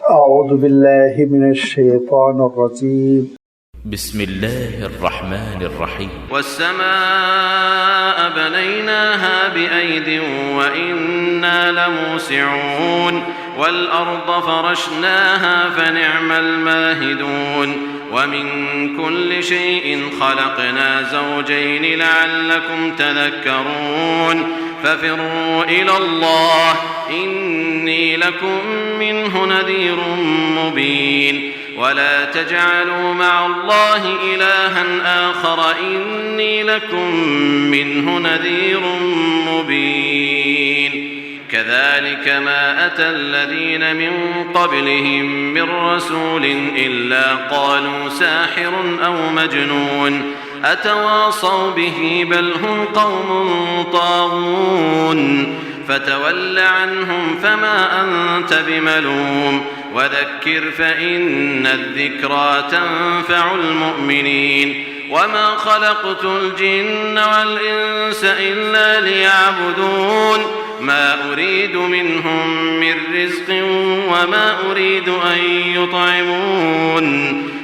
أعوذ بالله من الشيطان الرجيم. بسم الله الرحمن الرحيم. والسماء بنيناها بأيد وإنا لموسعون والأرض فرشناها فنعم الماهدون ومن كل شيء خلقنا زوجين لعلكم تذكرون ففروا إلى الله إني لكم منه نذير مبين ولا تجعلوا مع الله إلها آخر إني لكم منه نذير مبين كذلك ما أتى الذين من قبلهم من رسول إلا قالوا ساحر أو مجنون أتواصوا به بل هم قوم طاغون فتول عنهم فما أنت بملوم وذكر فإن الذكرى تنفع المؤمنين وما خلقت الجن والإنس إلا ليعبدون ما أريد منهم من رزق وما أريد أن يطعمون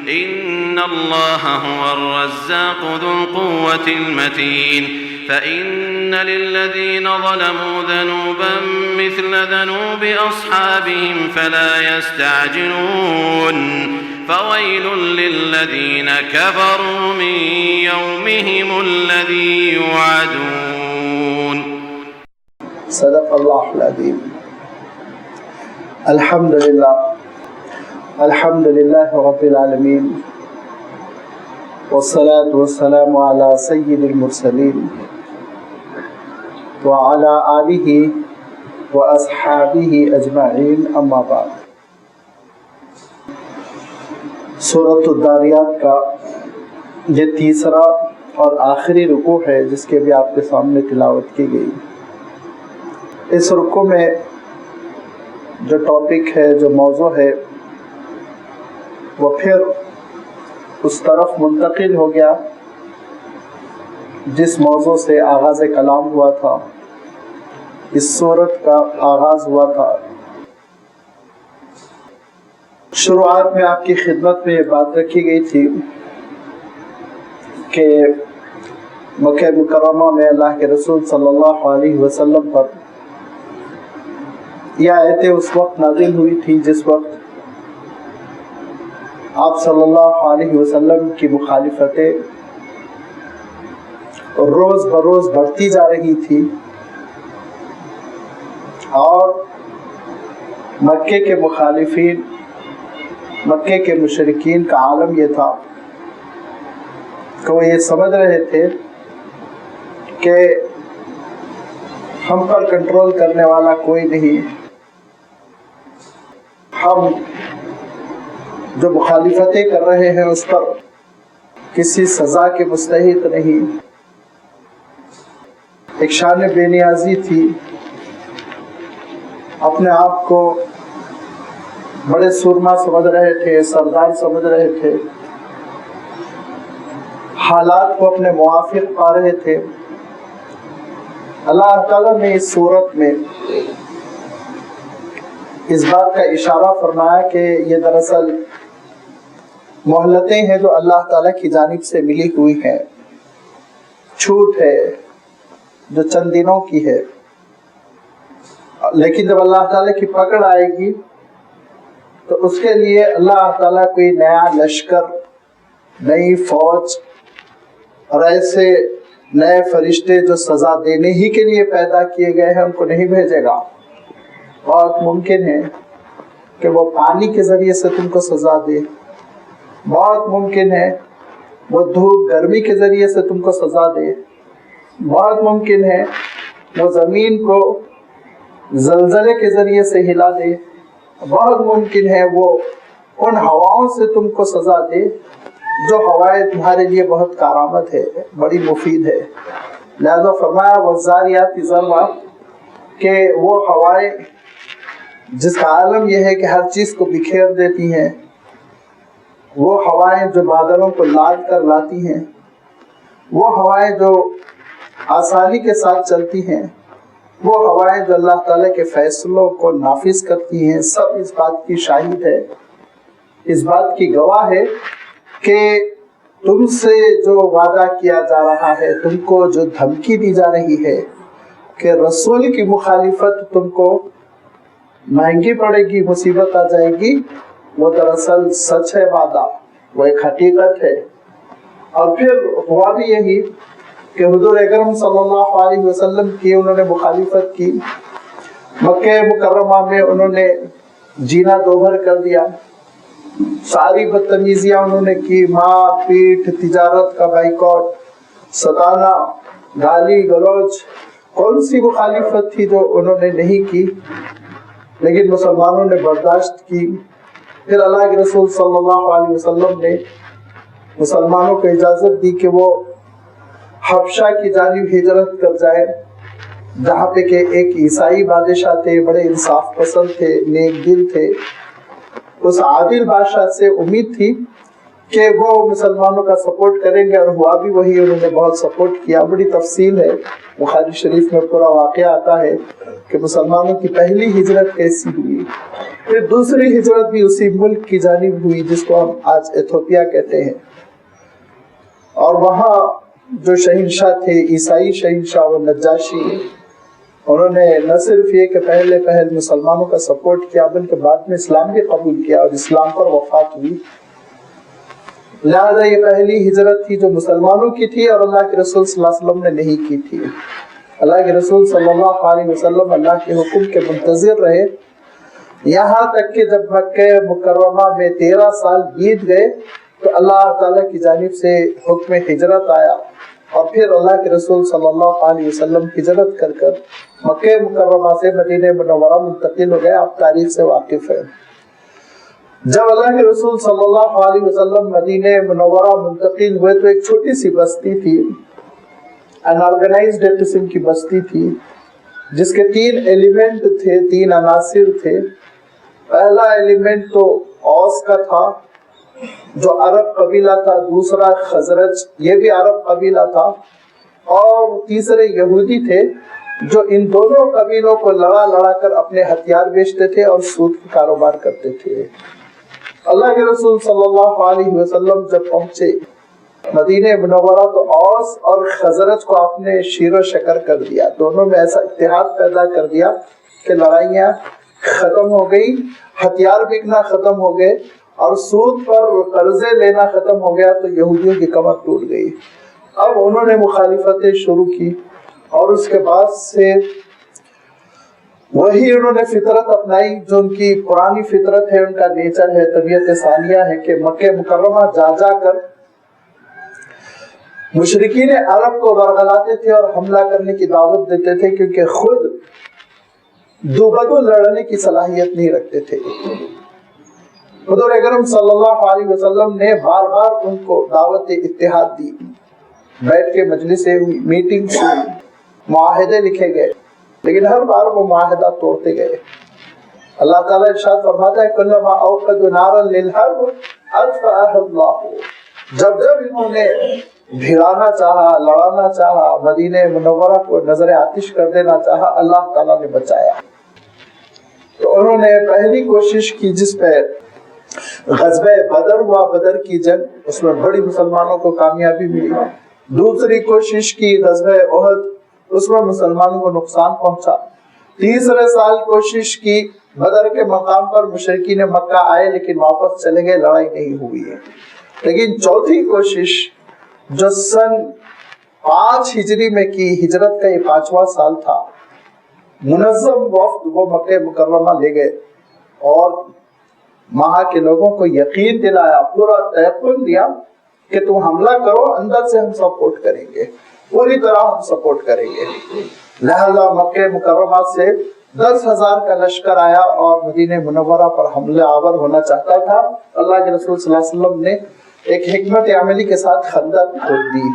إن الله هو الرزاق ذو القوة المتين فإن للذين ظلموا ذنوبا مثل ذنوب أصحابهم فلا يستعجلون فويل للذين كفروا من يومهم الذي يوعدون. صدق الله العظيم. الحمد لله رب العالمين والصلاة والسلام على سيد المرسلين وعلى آله وأصحابه أجمعين أما بعد. سورۃ الذاریات کا یہ تیسرا اور آخری رکوع ہے جس کے بھی آپ کے سامنے تلاوت کی گئی. اس رکوع میں جو ٹاپک ہے، جو موضوع ہے، وہ پھر اس طرف منتقل ہو گیا جس موضوع سے آغاز کلام ہوا تھا، اس سورت کا آغاز ہوا تھا. شروعات میں آپ کی خدمت میں یہ بات رکھی گئی تھی کہ مکہ مکرمہ میں اللہ کے رسول صلی اللہ علیہ وسلم پر یہ آیتیں اس وقت نازل ہوئی تھی جس وقت آپ صلی اللہ علیہ وسلم کی مخالفتیں روز بروز بڑھتی جا رہی تھی اور مکے کے مخالفین، مکے کے مشرکین کا عالم یہ تھا کہ وہ یہ سمجھ رہے تھے کہ ہم پر کنٹرول کرنے والا کوئی نہیں، ہم جو مخالفتیں کر رہے ہیں اس پر کسی سزا کے مستحق نہیں. ایک شان بے نیازی تھی، اپنے آپ کو بڑے سورما سمجھ رہے تھے، سردار سمجھ رہے تھے، حالات کو اپنے موافق پا رہے تھے. اللہ تعالیٰ نے اس صورت میں اس بات کا اشارہ فرمایا کہ یہ دراصل مہلتیں ہیں جو اللہ تعالیٰ کی جانب سے ملی ہوئی ہیں، چھوٹ ہے جو چند دنوں کی ہے، لیکن جب اللہ تعالیٰ کی پکڑ آئے گی تو اس کے لیے اللہ تعالیٰ کوئی نیا لشکر، نئی فوج اور ایسے نئے فرشتے جو سزا دینے ہی کے لیے پیدا کیے گئے ہیں ان کو نہیں بھیجے گا. بہت ممکن ہے کہ وہ پانی کے ذریعے سے تم کو سزا دے، بہت ممکن ہے وہ دھوپ گرمی کے ذریعے سے تم کو سزا دے، بہت ممکن ہے وہ زمین کو زلزلے کے ذریعے سے ہلا دے، بہت ممکن ہے وہ ان ہواؤں سے تم کو سزا دے جو ہوائیں تمہارے لیے بہت کارآمد ہے، بڑی مفید ہے. لہذا فرمایا والذاریات ذروا کہ وہ ہوائیں جس کا عالم یہ ہے کہ ہر چیز کو بکھیر دیتی ہیں، وہ ہوائیں جو بادلوں کو لاد کر لاتی ہیں، وہ ہوائیں جو آسانی کے ساتھ چلتی ہیں، وہ ہوائیں جو اللہ تعالیٰ کے فیصلوں کو نافذ کرتی ہیں، سب اس بات کی شاہد ہے، اس بات کی گواہ ہے کہ تم سے جو وعدہ کیا جا رہا ہے، تم کو جو دھمکی دی جا رہی ہے کہ رسول کی مخالفت تم کو مہنگی پڑے گی، مصیبت آ جائے گی، وہ دراصل سچ ہے، وعدہ وہ ایک حقیقت ہے۔ اور پھر ہوا بھی یہی کہ حضور اکرم صلی اللہ علیہ وسلم کی انہوں نے مخالفت کی، مکہ مکرمہ میں انہوں نے جینا دوبھر کر دیا، ساری بدتمیزیاں انہوں نے کی، مار پیٹ، تجارت کا بائیکاٹ، ستانا، گالی گلوچ، کون سی مخالفت تھی جو انہوں نے نہیں کی، لیکن مسلمانوں نے برداشت کی۔ پھر اللہ کے رسول صلی اللہ علیہ وسلم نے مسلمانوں کو اجازت دی کہ وہ حبشہ کی جانب ہجرت کر جائے، جہاں پہ کہ ایک عیسائی بادشاہ تھے، بڑے انصاف پسند تھے، نیک دل تھے۔ اس عادل بادشاہ سے امید تھی کہ وہ مسلمانوں کا سپورٹ کریں گے، اور ہوا بھی وہی، انہوں نے بہت سپورٹ کیا۔ بڑی تفصیل ہے، بخاری شریف میں پورا واقعہ آتا ہے کہ مسلمانوں کی پہلی ہجرت کیسی ہوئی، پھر دوسری ہجرت بھی اسی ملک کی جانب ہوئی جس کو ہم آج ایتھوپیا کہتے ہیں، اور وہاں جو شہنشاہ تھے، عیسائی شہنشاہ و نجاشی، انہوں نے نہ صرف یہ کہ پہل مسلمانوں کا سپورٹ کیا، بلکہ بعد میں اسلام بھی قبول کیا اور اسلام پر وفات ہوئی۔ لہذا یہ پہلی ہجرت تھی جو مسلمانوں کی تھی، اور اللہ کے رسول صلی اللہ علیہ وسلم نے نہیں کی تھی۔ اللہ کے رسول صلی اللہ علیہ وسلم اللہ کے حکم کے منتظر رہے، یہاں تک کہ جب مکہ مکرمہ میں 13 سال بیت گئے تو اللہ تعالیٰ کی جانب سے حکم ہجرت آیا، اور پھر اللہ کے رسول صلی اللہ علیہ وسلم ہجرت کر مکہ مکرمہ سے مدینہ منورہ منتقل ہو گئے۔ آپ تاریخ سے واقف ہیں۔ جب اللہ کے رسول صلی اللہ علیہ وسلم مدینہ منورہ منتقل ہوئے تو ایک چھوٹی سی بستی تھی، انآرگنائزڈ قسم کی بستی تھی، جس کے 3 ایلیمنٹ تھے، 3 عناصر تھے۔ پہلا ایلیمنٹ تو اوس کا تھا جو عرب قبیلہ تھا، دوسرا خزرج، یہ بھی عرب قبیلہ تھا، اور تیسرے یہودی تھے جو ان دونوں قبیلوں کو لڑا کر اپنے ہتھیار بیچتے تھے اور سود کا کاروبار کرتے تھے۔ اللہ کے رسول صلی اللہ علیہ وسلم جب پہنچے مدینہ منورہ تو اوس اور خزرج کو آپ نے شیر و شکر کر دیا، دونوں میں ایسا اتحاد پیدا کر دیا کہ لڑائیاں ختم ہو گئی، ہتھیار بکنا ختم ہو گئے، اور سود پر قرضے لینا ختم ہو گیا، تو یہودیوں کی کمر ٹوٹ گئی۔ اب انہوں نے مخالفتیں شروع کی، اور اس کے بعد سے وہی انہوں نے فطرت اپنائی جو ان کی پرانی فطرت ہے، ان کا نیچر ہے، طبیعت ثانیہ ہے، کہ مکہ مکرمہ جا کر مشرکین عرب کو ورغلاتے تھے اور حملہ کرنے کی دعوت دیتے تھے، کیونکہ خود دو بدو لڑنے کی صلاحیت نہیں رکھتے تھے۔ حضور اکرم صلی اللہ علیہ وسلم نے بار بار ان کو دعوت اتحاد دی، بیٹھ کے مجلسیں ہوئی، میٹنگز ہوئی، معاہدے لکھے گئے، لیکن ہر بار وہ معاہدہ توڑتے گئے۔ اللہ تعالیٰ ارشاد فرماتا ہے کلما اوقدوا نارا للحرب اطفأها اللہ، جب انہوں نے بھڑانا چاہا، لڑانا چاہا، مدینہ منورہ کو نظر آتش کر دینا چاہا، اللہ تعالیٰ نے بچایا۔ تو انہوں نے پہلی کوشش کی جس پہ غزوہ بدر ہوا، بدر کی جنگ، اس میں بڑی مسلمانوں کو کامیابی ملی۔ دوسری کوشش کی غزوہ احد، اس میں مسلمانوں کو نقصان پہنچا۔ تیسرے سال کوشش کی، بدر کے مقام پر مشرکین مکہ آئے لیکن واپس چلے گئے، لڑائی نہیں ہوئی ہے۔ لیکن چوتھی کوشش جو سن 5 ہجری میں کی، ہجرت کا یہ 5واں سال تھا، منظم وفد وہ مکہ مکرمہ لے گئے اور وہاں کے لوگوں کو یقین دلایا، پورا تیقن دیا کہ تم حملہ کرو، اندر سے ہم سپورٹ کریں گے، پوری طرح ہم سپورٹ کریں گے۔ لہذا مکہ مکرمہ سے 10,000 کا لشکر آیا اور مدینہ منورہ پر حملہ آور ہونا چاہتا تھا۔ اللہ کے رسول صلی اللہ علیہ وسلم نے ایک حکمت عملی کے ساتھ خندق کھود دی۔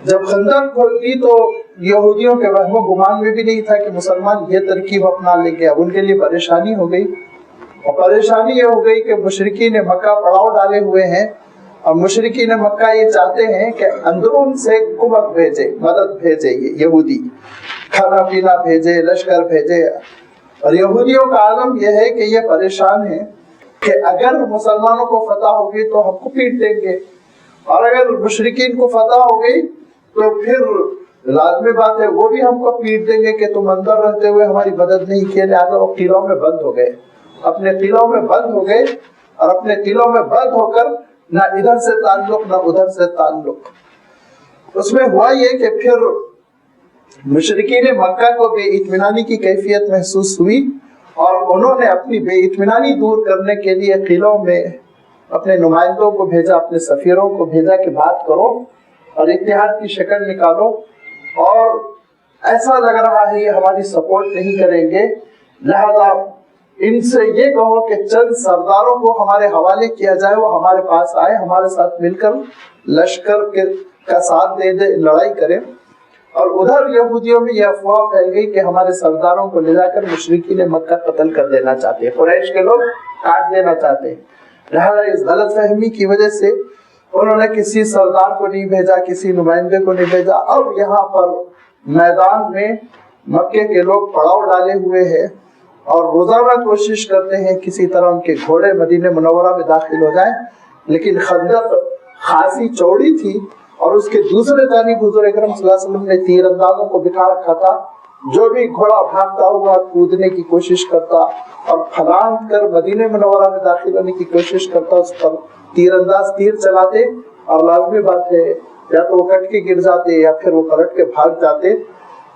جب خندق کھود دی تو یہودیوں کے وہم و گمان میں بھی نہیں تھا کہ مسلمان یہ ترکیب اپنا لیں گے۔ اب ان کے لیے پریشانی ہو گئی، اور پریشانی یہ ہو گئی کہ مشرکین مکہ پڑاؤ ڈالے ہوئے ہیں، اور مشرکین مکہ یہ چاہتے ہیں کہ اندرون سے قوت بھیجے، مدد بھیجے، یہ یہودی کھانا پینا بھیجے، لشکر بھیجے. اور یہودیوں کا عالم یہ ہے کہ یہ پریشان ہے کہ اگر مسلمانوں کو فتح ہوگی تو ہم کو پیٹ دیں گے، اور اگر مشرکین کو فتح ہو گئی تو پھر لازمی بات ہے وہ بھی ہم کو پیٹ دیں گے کہ تم اندر رہتے ہوئے ہماری مدد نہیں کی. لہٰذا وہ قلعوں میں بند ہو گئے، اپنے قلعوں میں بند ہو گئے، اور اپنے قلعوں میں بند ہو کر نہ ادھر سے تعلق نہ ادھر سے تعلق. اس میں ہوا یہ کہ پھر مشرکین مکہ کو بے اطمینانی کی کیفیت محسوس ہوئی، اور انہوں نے اپنی بے اطمینانی دور کرنے کے لیے قلعوں میں اپنے نمائندوں کو بھیجا، اپنے سفیروں کو بھیجا کہ بات کرو اور اتحاد کی شکل نکالو. اور ایسا لگ رہا ہے یہ ہماری سپورٹ نہیں کریں گے، لہذا ان سے یہ کہو کہ چند سرداروں کو ہمارے حوالے کیا جائے، وہ ہمارے پاس آئے، ہمارے ساتھ مل کر لشکر کا ساتھ دے دے، لڑائی کریں. اور ادھر یہودیوں میں یہ افواہ پھیل گئی کہ ہمارے سرداروں کو لے جا کر مشرکین مکہ قتل کر دینا چاہتے ہیں، قریش کے لوگ کاٹ دینا چاہتے ہیں. لہذا اس غلط فہمی کی وجہ سے انہوں نے کسی سردار کو نہیں بھیجا، کسی نمائندے کو نہیں بھیجا. اب یہاں پر میدان میں مکے کے لوگ پڑاؤ ڈالے ہوئے ہیں اور روزانہ کوشش کرتے ہیں کسی طرح ان کے گھوڑے مدینہ منورہ میں داخل ہو جائیں. لیکن خندق خاصی چوڑی تھی، اور اس کے دوسرے جانب حضور اکرم صلی اللہ علیہ وسلم نے تیر اندازوں کو بٹھا رکھا تھا. جو بھی گھوڑا بھاگتا ہوا کودنے کی کوشش کرتا اور پھلانگ کر مدینہ منورہ میں داخل ہونے کی کوشش کرتا، اس پر تیر انداز تیر چلاتے، اور لازمی بات ہے یا تو وہ کٹ کے گر جاتے یا پھر وہ پلٹ کے بھاگ جاتے.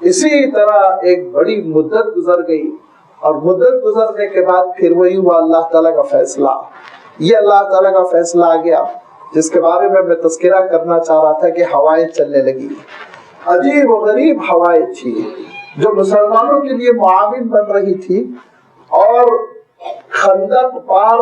اسی طرح ایک بڑی مدت گزر گئی، اور مدت گزرنے کے بعد پھر وہی ہوا اللہ تعالیٰ کا فیصلہ. یہ اللہ تعالیٰ کا فیصلہ آ گیا جس کے بارے میں تذکرہ کرنا چاہ رہا تھا کہ ہوائیں چلنے لگی. عجیب و غریب ہوائیں تھی جو مسلمانوں کے لیے معاون بن رہی تھی، اور خندق پار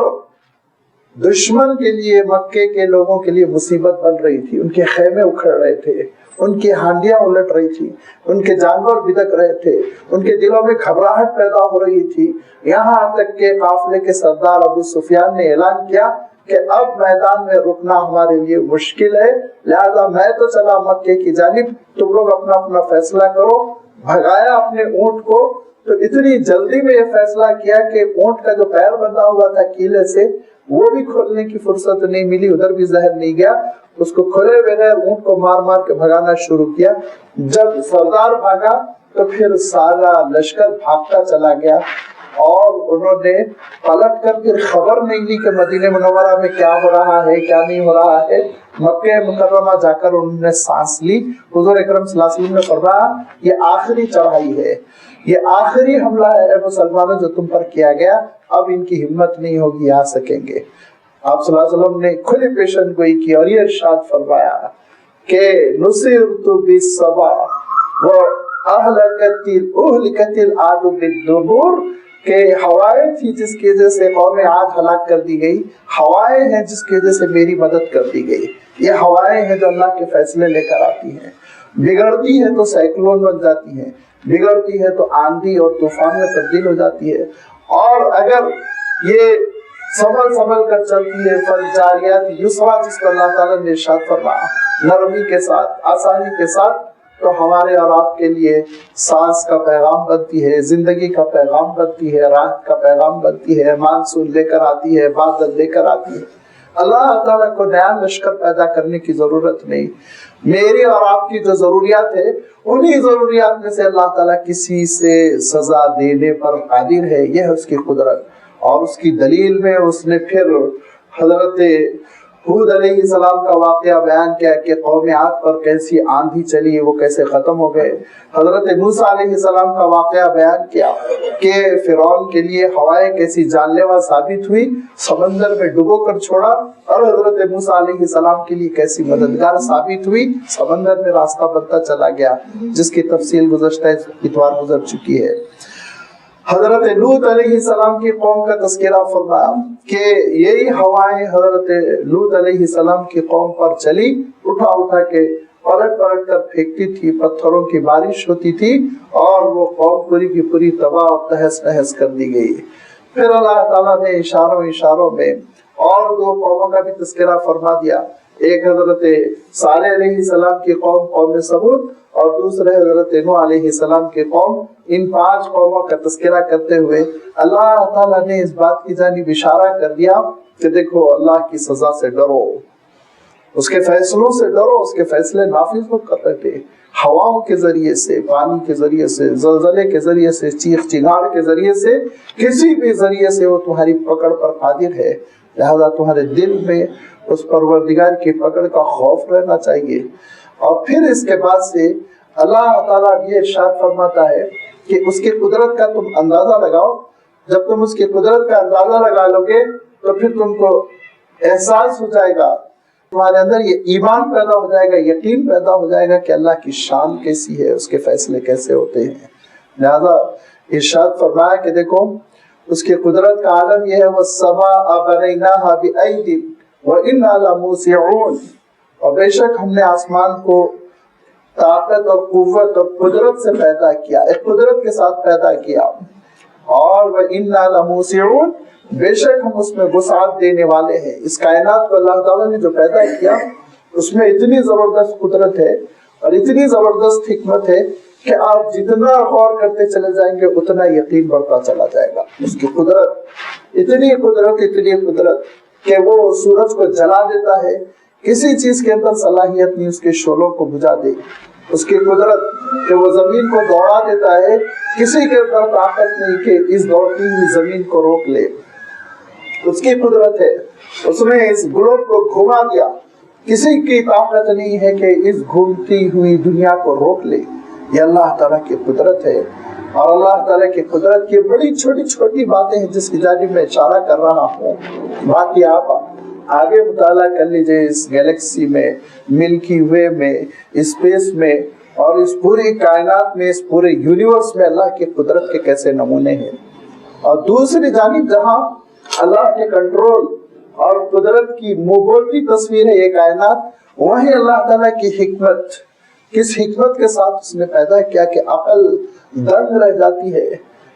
دشمن کے لیے، مکے کے لوگوں کے لیے مصیبت بن رہی تھی. ان کے خیمے اکھڑ رہے تھے، ان کی ہانڈیاں الٹ رہی تھی، ان کے جانور بدک رہے تھے، ان کے دلوں میں گھبراہٹ پیدا ہو رہی تھی. یہاں تک کہ قافلے کے سردار ابو سفیان نے اعلان کیا کہ اب میدان میں رکنا ہمارے لیے مشکل ہے، لہذا میں تو چلا مکے کی جانب، تم لوگ اپنا اپنا فیصلہ کرو. بھگایا اپنے اونٹ کو، تو اتنی جلدی میں یہ فیصلہ کیا کہ اونٹ کا جو پیر بندھا ہوا تھا کیلے سے وہ بھی کھولنے کی فرصت نہیں ملی، ادھر بھی زہر نہیں گیا. اس کو کھولے بغیر اونٹ کو مار مار کے بھگانا شروع کیا. جب سردار بھاگا تو پھر سارا لشکر بھاگتا چلا گیا، اور انہوں نے پلٹ کر پھر خبر نہیں لی کہ مدینہ منورہ میں کیا ہو رہا ہے کیا نہیں ہو رہا ہے. مکہ مکرمہ جا کر انہوں نے سانس لی. حضور اکرم صلی اللہ علیہ وسلم نے فرمایا یہ آخری چڑھائی ہے، یہ آخری حملہ ہے اے مسلمانوں جو تم پر کیا گیا، اب ان کی ہمت نہیں ہوگی آ سکیں گے. آپ صلی اللہ علیہ وسلم نے کھلی پیشن گوئی کی اور یہ ارشاد فرمایا کہ نصرت بالصبا واہلکت العاد بالدبر، کہ ہوائیں تھی جس کی وجہ سے قوم عاد ہلاک کر دی گئی، ہوائیں ہیں جس کی وجہ سے میری مدد کر دی گئی. یہ ہوائیں ہیں جو اللہ کے فیصلے لے کر آتی ہیں، بگڑتی ہے تو سائیکلون بن جاتی ہے، بگڑتی ہے تو آندھی اور طوفان میں تبدیل ہو جاتی ہے. اور اگر یہ سنبھل کر چلتی ہے فالجاریات یسرا، جس کو اللہ تعالیٰ نے ارشاد فرمایا نرمی کے ساتھ، آسانی کے ساتھ، تو ہمارے اور آپ کے لیے سانس کا پیغام بنتی ہے، زندگی کا پیغام بنتی ہے، راحت کا پیغام بنتی ہے، مانسون لے کر آتی ہے، بادل لے کر آتی ہے. اللہ تعالیٰ کو نیا لشکر پیدا کرنے کی ضرورت نہیں. میری اور آپ کی جو ضروریات ہے انہی ضروریات میں سے اللہ تعالیٰ کسی سے سزا دینے پر قادر ہے. یہ ہے اس کی قدرت. اور اس کی دلیل میں اس نے پھر حضرت ہود علیہ السلام کا واقعہ بیان کیا کہ قوم عاد پر کیسی آندھی چلی، وہ کیسے ختم ہو گئے. حضرت موسیٰ علیہ السلام کا واقعہ بیان کیا کہ فرعون کے لیے ہوائیں کیسی جان لیوا ثابت ہوئی، سمندر میں ڈبو کر چھوڑا، اور حضرت موسیٰ علیہ السلام کے لیے کیسی مددگار ثابت ہوئی، سمندر میں راستہ بنتا چلا گیا، جس کی تفصیل گزشتہ اتوار گزر چکی ہے. حضرت لوط علیہ السلام کی قوم کا تذکرہ فرمایا کہ یہی ہوائیں حضرت لوط علیہ السلام کی قوم پر چلی، اٹھا کے پلٹ کر پھینکتی تھی، پتھروں کی بارش ہوتی تھی، اور وہ قوم پوری کی پوری تباہ اور تہس نہس کر دی گئی. پھر اللہ تعالیٰ نے اشاروں میں اور دو قوموں کا بھی تذکرہ فرما دیا، ایک حضرت صالح علیہ السلام کی قوم قوم سمود اور دوسرے حضرت نوح علیہ السلام کی قوم۔ ان 5 قوموں کا تذکرہ کرتے ہوئے اللہ تعالیٰ نے اس بات کی جانب اشارہ کر دیا کہ دیکھو اللہ کی سزا سے ڈرو، اس کے فیصلوں سے ڈرو، اس کے فیصلے نافذ ہو کر رہے تھے، ہواؤں کے ذریعے سے، پانی کے ذریعے سے، زلزلے کے ذریعے سے، چیخ چنگاڑ کے ذریعے سے، کسی بھی ذریعے سے وہ تمہاری پکڑ پر قادر ہے، لہذا تمہارے دل میں اس پروردگار کی پکڑ کا خوف رہنا چاہیے۔ اور پھر اس کے بعد سے اللہ تعالیٰ یہ ارشاد فرماتا ہے کہ اس کی قدرت کا تم اندازہ لگاؤ، جب تم اس کی قدرت کا اندازہ لگا لو گے تو پھر تم کو احساس ہو جائے گا، تمہارے اندر یہ ایمان پیدا ہو جائے گا، یقین پیدا ہو جائے گا کہ اللہ کی شان کیسی ہے، اس کے فیصلے کیسے ہوتے ہیں۔ لہذا ارشاد فرمایا کہ دیکھو اس کی قدرت کا عالم یہ ہے، وَالسَّمَاءَ بَنَيْنَاهَا بِأَيْدٍ وَإِنَّا لَمُوسِعُونَ، اور بے شک ہم نے آسمان کو طاقت اور قوت اور قدرت سے پیدا کیا، ایک قدرت کے ساتھ پیدا کیا، اور وَإِنَّا لَمُوسِعُونَ، بے شک ہم اس میں وسعت دینے والے ہیں۔ اس کائنات کو اللہ تعالیٰ نے جو پیدا کیا اس میں اتنی زبردست قدرت ہے اور اتنی زبردست حکمت ہے کہ آپ جتنا غور کرتے چلے جائیں گے اتنا یقین بڑھتا چلا جائے گا۔ اس کی قدرت اتنی قدرت کہ وہ سورج کو جلا دیتا ہے، کسی چیز کے اندر صلاحیت نہیں اس کے شعلوں کو بجھا دے۔ اس کی قدرت کہ وہ زمین کو دوڑا دیتا ہے، کسی کے اندر طاقت نہیں کہ اس دوڑتی ہوئی زمین کو روک لے۔ اس کی قدرت ہے، اس نے اس گلوب کو گھما دیا، کسی کی طاقت نہیں ہے کہ اس گھومتی ہوئی دنیا کو روک لے۔ یہ اللہ تعالیٰ کی قدرت ہے، اور اللہ تعالیٰ کی قدرت کی بڑی چھوٹی چھوٹی باتیں ہیں جس کی جانب میں اشارہ کر رہا ہوں، باقی آپ آگے مطالعہ کر لیجئے اس گیلیکسی میں، ملکی وے میں، اسپیس میں، اور اس پوری کائنات میں، اس پورے یونیورس میں اللہ کی قدرت کے کیسے نمونے ہیں۔ اور دوسری جانب جہاں اللہ کے کنٹرول اور قدرت کی مبہوتی تصویر ہے یہ کائنات، وہیں اللہ تعالیٰ کی حکمت، کس حکمت کے ساتھ اس نے پیدا کیا کہ عقل دنگ رہ جاتی ہے،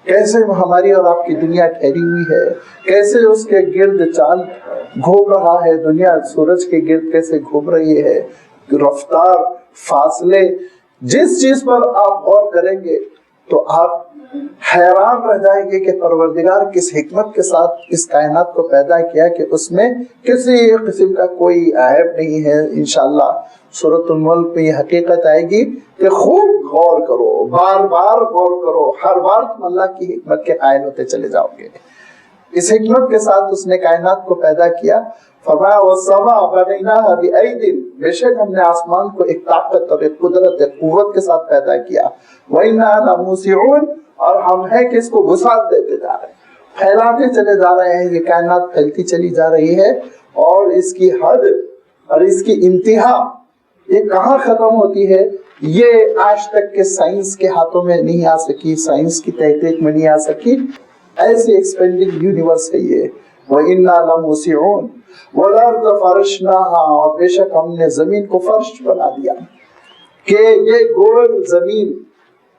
کیسے ہماری اور آپ کی دنیا ٹھہری ہوئی ہے، کیسے اس کے گرد چاند گھوم رہا ہے، دنیا سورج کے گرد کیسے گھوم رہی ہے، رفتار، فاصلے، جس چیز پر آپ غور کریں گے تو آپ حیران رہ جائیں گے کہ پروردگار کس حکمت کے ساتھ اس کائنات کو پیدا کیا کہ اس میں کسی قسم کا کوئی عیب نہیں ہے۔ انشاءاللہ سورۃ الملک میں یہ حقیقت آئے گی کہ خوب غور کرو، بار بار غور کرو، ہر بار تم اللہ کی حکمت کے قائل ہوتے چلے جاؤ گے۔ اس حکمت کے ساتھ اس نے کائنات کو پیدا کیا، فرمایا وَالسَّمَاءَ بَنَيْنَاهَا بِأَيْدٍ، بے شک ہم نے آسمان کو ایک طاقت اور ایک قدرت، ایک قوت کے ساتھ پیدا کیا، وَإِنَّا لَمُوسِعُونَ، اور ہم ہیں کہ اس کو وسعت دیتے جا رہے ہیں، پھیلاتے چلے جا رہے ہیں، یہ کائنات پھیلتی چلی جا رہی ہے، اور اس کی حد اور اس کی انتہا یہ کہاں ختم ہوتی ہے یہ آج تک کے سائنس کے ہاتھوں میں نہیں آ سکی، سائنس کی تحقیق میں نہیں آ سکی۔ ایسی ایکسپینڈنگ یونیورس ہے یہ۔ وَإِنَّا لَمُوسِعُونَ وَالْأَرْضَ فَرَشْنَاهَا، اور بے شک ہم نے زمین کو فرش بنا دیا کہ یہ گول زمین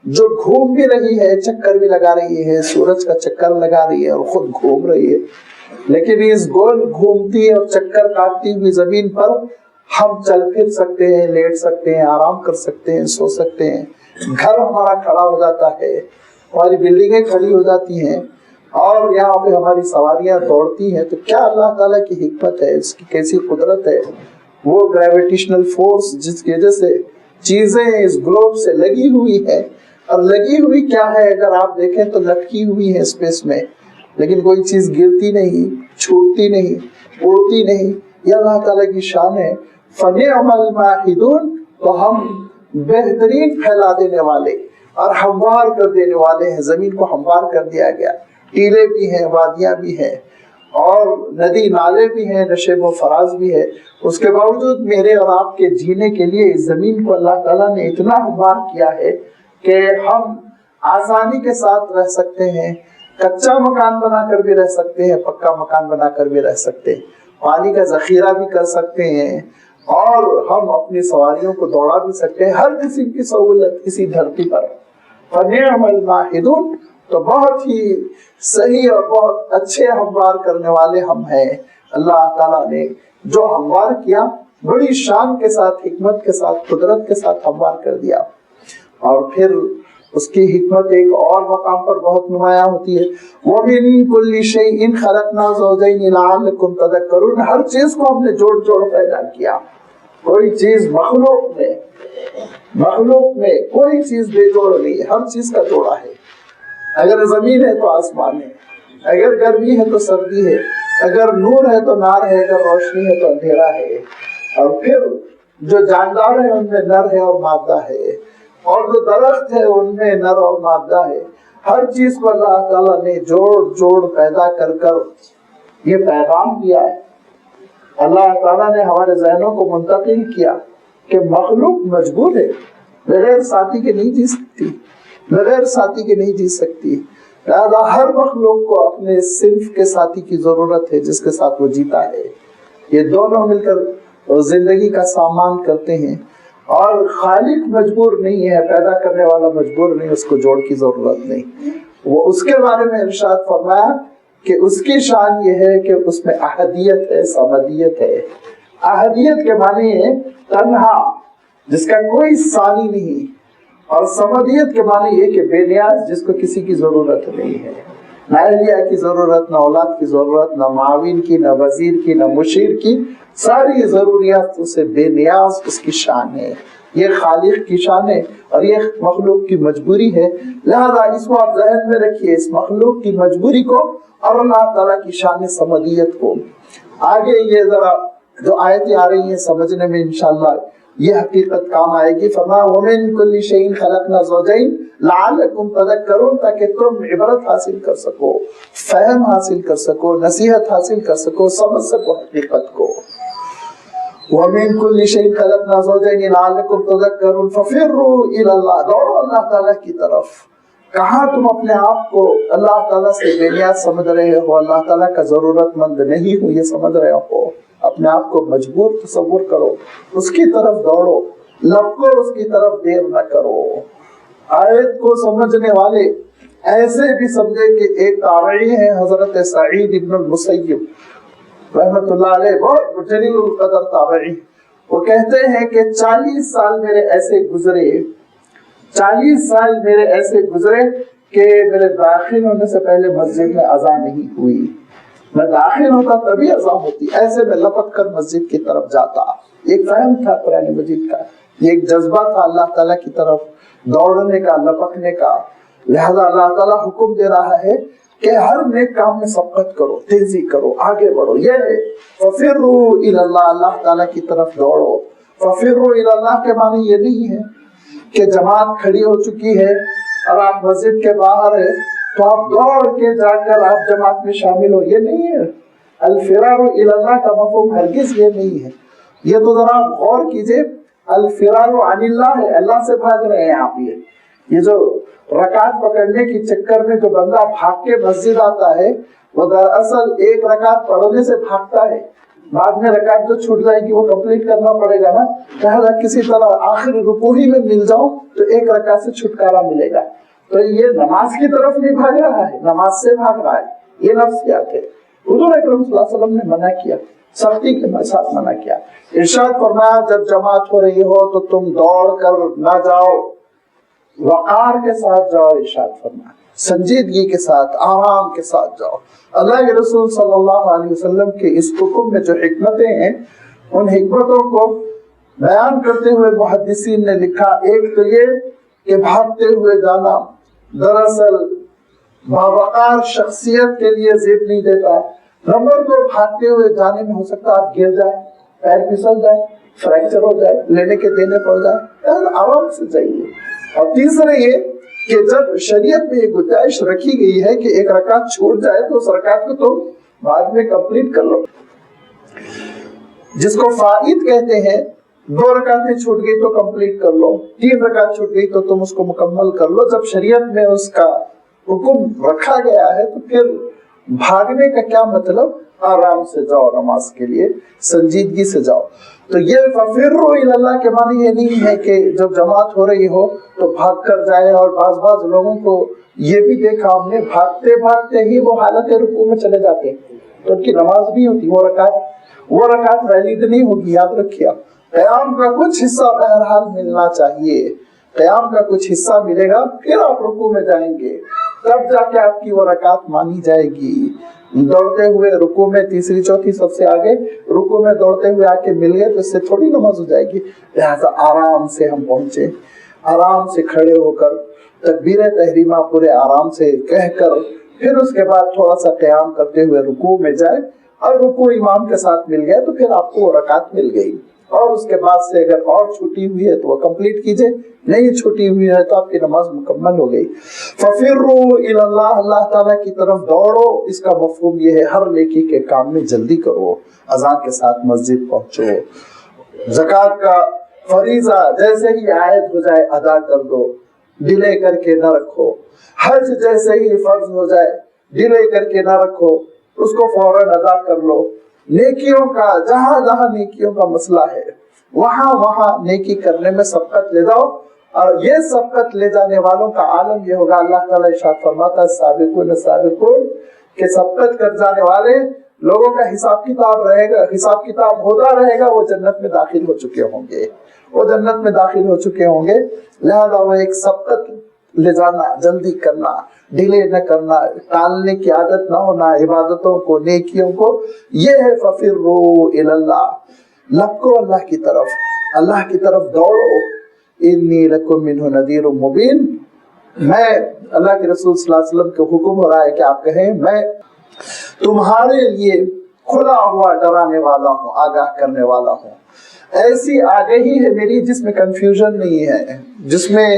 جو گھوم بھی رہی ہے، چکر بھی لگا رہی ہے، سورج کا چکر لگا رہی ہے اور خود گھوم رہی ہے، لیکن اس گول گھومتی اور چکر کاٹتی ہوئی زمین پر ہم چل پھر سکتے ہیں، لیٹ سکتے ہیں، آرام کر سکتے ہیں، سو سکتے ہیں، گھر ہمارا کھڑا ہو جاتا ہے، ہماری بلڈنگیں کھڑی ہو جاتی ہیں، اور یہاں پہ ہماری سواریاں دوڑتی ہیں۔ تو کیا اللہ تعالیٰ کی حکمت ہے، اس کی کیسی قدرت ہے۔ وہ گریویٹیشنل فورس جس کی وجہ سے چیزیں اس گلوب سے لگی ہوئی ہے، اور لگی ہوئی کیا ہے اگر آپ دیکھیں تو لٹکی ہوئی ہے اسپیس میں، لیکن کوئی چیز گرتی نہیں، چھوٹتی نہیں، اڑتی نہیں، یہ اللہ تعالیٰ کی شان ہے۔ فَنِعْمَ الْمَاهِدُونَ، تو ہم بہترین پھیلا دینے والے اور ہموار کر دینے والے ہیں۔ زمین کو ہموار کر دیا گیا، ٹیلے بھی ہیں، وادیاں بھی ہیں، اور ندی نالے بھی ہیں، نشیب و فراز بھی ہے۔ اس کے باوجود میرے اور آپ کے جینے کے لیے اس زمین کو اللہ تعالیٰ نے اتنا ہموار کیا ہے کہ ہم آسانی کے ساتھ رہ سکتے ہیں، کچا مکان بنا کر بھی رہ سکتے ہیں، پکا مکان بنا کر بھی رہ سکتے ہیں، پانی کا ذخیرہ بھی کر سکتے ہیں، اور ہم اپنی سواریوں کو دوڑا بھی سکتے ہیں، ہر قسم کی سہولت اسی دھرتی پر۔ فَنِعْمَ الْمَاهِدُونَ، تو بہت ہی صحیح اور بہت اچھے ہموار کرنے والے ہم ہیں۔ اللہ تعالیٰ نے جو ہموار کیا بڑی شان کے ساتھ، حکمت کے ساتھ، قدرت کے ساتھ ہموار کر دیا. اور پھر اس کی حکمت ایک اور مقام پر بہت نمایاں ہوتی ہے. وَمِن كُلِّ شَيْءٍ خَلَقْنَا زَوْجَيْنِ لَعَلَّكُمْ تَذَكَّرُونَ. ہر چیز کو ہم نے جوڑ جوڑ پیدا کیا. کوئی چیز مخلوق میں کوئی چیز بے جوڑ نہیں ہے، ہر چیز کا جوڑا ہے. اگر زمین ہے تو آسمان ہے، اگر گرمی ہے تو سردی ہے، اگر نور ہے تو نار ہے، اگر روشنی ہے تو اندھیرا ہے. اور پھر جو جاندار ہے ان میں نر ہے اور مادہ ہے، اور جو درخت ہے ان میں نر اور مادہ ہے. ہر چیز کو اللہ تعالیٰ نے جوڑ جوڑ پیدا کر کر یہ پیغام دیا ہے. اللہ تعالیٰ نے ہمارے ذہنوں کو منتقل کیا کہ مخلوق مجبور ہے، بغیر ساتھی کے نہیں جی سکتی، بغیر ساتھی کے نہیں جی سکتی. لہذا ہر مخلوق کو اپنے صنف کے ساتھی کی ضرورت ہے جس کے ساتھ وہ جیتا ہے. یہ دونوں مل کر زندگی کا سامان کرتے ہیں. اور خالق مجبور نہیں ہے، پیدا کرنے والا مجبور نہیں، اس کو جوڑ کی ضرورت نہیں. وہ اس کے بارے میں ارشاد فرمایا کہ اس کی شان یہ ہے کہ اس میں احدیت ہے، صمدیت ہے. احدیت کے معنی ہے تنہا، جس کا کوئی ثانی نہیں، اور صمدیت کے معنی یہ کہ بے نیاز، جس کو کسی کی ضرورت نہیں ہے. نہ اہلیہ کی ضرورت، نہ اولاد کی ضرورت، نہ معاون کی، نہ وزیر کی، نہ مشیر کی. ساری ضروریات سے بے نیاز اس کی شان ہے. یہ خالق کی شان ہے اور یہ مخلوق کی مجبوری ہے. لہذا اس کو آپ ذہن میں رکھیے، اس مخلوق کی مجبوری کو اور اللہ تعالیٰ کی شان صمدیت کو. آگے یہ ذرا جو آیتیں آ رہی ہیں سمجھنے میں انشاءاللہ یہ حقیقت کام آئے گی. فرمایا وَمِن كُلِّ شَيْءٍ خَلَقْنَا زَوْجَيْنِ لَعَلَّكُمْ تَذَكَّرُونَ، تاکہ تم عبرت حاصل کر سکو، فہم حاصل کر سکو، نصیحت حاصل کر سکو، سمجھ سکو حقیقت کو. وَمِن كُلِّ شَيْءٍ خَلَقْنَا زَوْجَيْنِ لَعَلَّكُمْ تَذَكَّرُونَ فَفِرُّوا إِلَى اللَّهِ. دوڑو اللہ تعالیٰ کی طرف. کہاں تم اپنے آپ کو اللہ تعالیٰ سے بے نیاز سمجھ رہے ہو، اللہ تعالیٰ کا ضرورت مند نہیں ہو یہ سمجھ رہے ہو، اپنے آپ کو مجبور تصور کرو، اس کی طرف دوڑو، لپکو اس کی طرف، دیر نہ کرو. آیت کو سمجھنے والے ایسے بھی سمجھے کہ ایک تابعی ہے حضرت سعید ابن المسیب رحمت اللہ علیہ، بہت جلیل القدر تابعی. وہ کہتے ہیں کہ 40 سال میرے ایسے گزرے، 40 سال میرے ایسے گزرے کہ میرے داخل ہونے سے پہلے مسجد میں اذان نہیں ہوئی. میں داخل ہوتا تبھی اذان ہوتی، ایسے میں لپک کر مسجد کی طرف جاتا. ایک فہم تھا قرآن مجید کا، یہ ایک جذبہ تھا اللہ تعالیٰ کی طرف دوڑنے کا، لپکنے کا. لہذا اللہ تعالیٰ حکم دے رہا ہے کہ ہر نیک کام میں سبقت کرو، تیزی کرو، آگے بڑھو. یہ ہے فَفِرُّوا إِلَى اللَّهِ، اللہ تعالیٰ کی طرف دوڑو. فَفِرُّوا إِلَى اللَّهِ کے معنی یہ نہیں ہے کہ جماعت کھڑی ہو چکی ہے اور آپ مسجد کے باہر ہے تو آپ دوڑ کے جا کر آپ جماعت میں شامل ہو، یہ نہیں ہے. الفرار إِلَى اللَّهِ کا مفہوم ہرگز یہ نہیں ہے. یہ تو ذرا غور کیجئے، الفرار عن اللہ ہے، اللہ سے بھاگ رہے ہیں آپ. یہ جو رکعت پکڑنے کی چکر میں جو بندہ بھاگ کے مسجد آتا ہے وہ دراصل ایک رکعت پڑھنے سے بھاگتا ہے. بعد میں رکعت جو چھوٹ جائے گی وہ کمپلیٹ کرنا پڑے گا نا. لہذا کسی طرح آخری رکوع ہی میں مل جاؤ تو ایک رکعت سے چھٹکارا ملے گا. تو یہ نماز کی طرف نہیں بھاگ رہا ہے، نماز سے بھاگ رہا ہے. یہ نفسیات ہے. حضور اکرم صلی اللہ علیہ وسلم نے منع کیا، سختی کے ساتھ منع کیا. ارشاد فرمایا جب جماعت ہو رہی ہو تو تم دوڑ کر نہ جاؤ، وقار کے ساتھ جاؤ. ارشاد فرمایا سنجیدگی کے ساتھ، آرام کے ساتھ جاؤ. اللہ کے رسول صلی اللہ علیہ وسلم کے اس حکم میں جو حکمتیں ہیں ان حکمتوں کو بیان کرتے ہوئے محدثین نے لکھا، ایک تو یہ کہ بھاگتے ہوئے جانا دراصل باوقار شخصیت کے لیے زیب نہیں دیتا. نمبر 2، بھاگتے ہوئے جانے میں ہو سکتا آپ گر جائیں، پیر پھسل جائے، فریکچر ہو جائے، لینے کے دینے پڑ جائے. آرام سے جائیے. اور تیسرے یہ کہ جب شریعت میں یہ گنجائش رکھی گئی ہے کہ ایک رکعت چھوٹ جائے تو اس رکعت کو تم بعد میں کمپلیٹ کر لو. جس کو فائد کہتے ہیں، 2 رکعتیں چھوٹ گئی تو کمپلیٹ کر لو، 3 رکعت چھوٹ گئی تو تم اس کو مکمل کر لو. جب شریعت میں اس کا حکم رکھا گیا ہے تو پھر بھاگنے کا کیا مطلب؟ آرام سے جاؤ نماز کے لیے، سنجیدگی سے جاؤ. تو یہ فَفِرُّوا إِلَى اللَّهِ کے معنی یہ نہیں ہے کہ جب جماعت ہو رہی ہو تو بھاگ کر جائے. اور بعض لوگوں کو یہ بھی دیکھا ہم نے، بھاگتے بھاگتے ہی وہ حالت رکوع میں چلے جاتے ہیں. تو ان کی نماز نہیں ہوتی، وہ رکعت ویلڈ نہیں ہوگی. یاد رکھیے قیام کا کچھ حصہ بہرحال ملنا چاہیے، قیام کا کچھ حصہ ملے گا، پھر آپ رکوع میں جائیں گے، تب جا کے آپ کی وہ رکعت مانی جائے گی. دوڑتے ہوئے رکوع میں تیسری چوتھی سب سے آگے رکوع میں دوڑتے ہوئے آ کے مل گئے تو اس سے تھوڑی نماز ہو جائے گی. لہٰذا آرام سے ہم پہنچے، آرام سے کھڑے ہو کر تکبیر تحریمہ پورے آرام سے کہہ کر پھر اس کے بعد تھوڑا سا قیام کرتے ہوئے رکوع میں جائے، اور رکوع امام کے ساتھ مل گئے تو پھر آپ کو وہ رکعت مل گئی. اور اس کے بعد سے اگر اور چھوٹی ہوئی ہے تو وہ کمپلیٹ کیجئے، نہیں چھوٹی ہوئی ہے تو آپ کی نماز مکمل ہو گئی. فَفِرُّوا إِلَى اللَّهِ، اللہ تعالیٰ کی طرف دوڑو. اس کا مفہوم یہ ہے ہر نیکی کے کام میں جلدی کرو، اذان کے ساتھ مسجد پہنچو، زکوٰۃ کا فریضہ جیسے ہی عائد ہو جائے ادا کر دو، ڈیلے کر کے نہ رکھو. حج جیسے ہی فرض ہو جائے ڈیلے کر کے نہ رکھو، اس کو فوراً ادا کر لو. نیکیوں کا جہاں جہاں نیکیوں کا مسئلہ ہے وہاں نیکی کرنے میں سبقت لے جاؤ. اور یہ سبقت لے جانے والوں کا عالم یہ ہوگا، اللہ تعالیٰ ارشاد فرماتا ہے سابقون کہ سبقت کر جانے والے لوگوں کا حساب کتاب رہے گا، حساب کتاب ہوتا رہے گا، وہ جنت میں داخل ہو چکے ہوں گے، وہ جنت میں داخل ہو چکے ہوں گے. لہذا وہ ایک سبقت لے جانا، جلدی کرنا، ڈیلے نہ کرنا، ٹالنے کی عادت نہ ہونا عبادتوں کو، نیکیوں کو. یہ ہے فَفِرُّوا إِلَى اللَّهِ، لپکو اللہ کی طرف دوڑو. إِنِّي لَكُمْ مِنْهُ نَذِيرٌ مُبِينٌ، میں اللہ کے رسول صلی اللہ علیہ وسلم کا حکم ہو رہا ہے کہ آپ کہیں میں تمہارے لیے کھلا ہوا ڈرانے والا ہوں، آگاہ کرنے والا ہوں. ایسی آگہی ہے میری جس میں کنفیوژن نہیں ہے، جس میں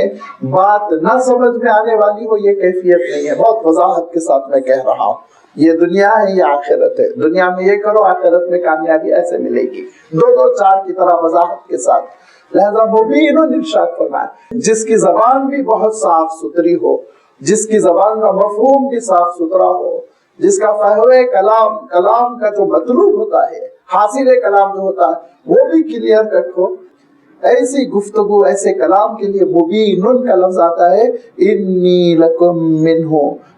بات نہ سمجھ میں آنے والی ہو، یہ کیفیت نہیں ہے. بہت وضاحت کے ساتھ میں کہہ رہا ہوں. یہ دنیا ہے، یہ آخرت ہے. دنیا میں یہ کرو، آخرت میں کامیابی ایسے ملے گی، 2-2-4 کی طرح وضاحت کے ساتھ. لہذا مبین ارشاد فرمایا جس کی زبان بھی بہت صاف ستھری ہو، جس کی زبان کا مفہوم بھی صاف ستھرا ہو، جس کا فہم کلام کا جو مطلوب ہوتا ہے، حاصل کلام جو ہوتا ہے وہ بھی کلیئر کٹ ہو، ایسی گفتگو ایسے کلام کے لیے مبین کا لفظ آتا ہے. انی لکم منہ،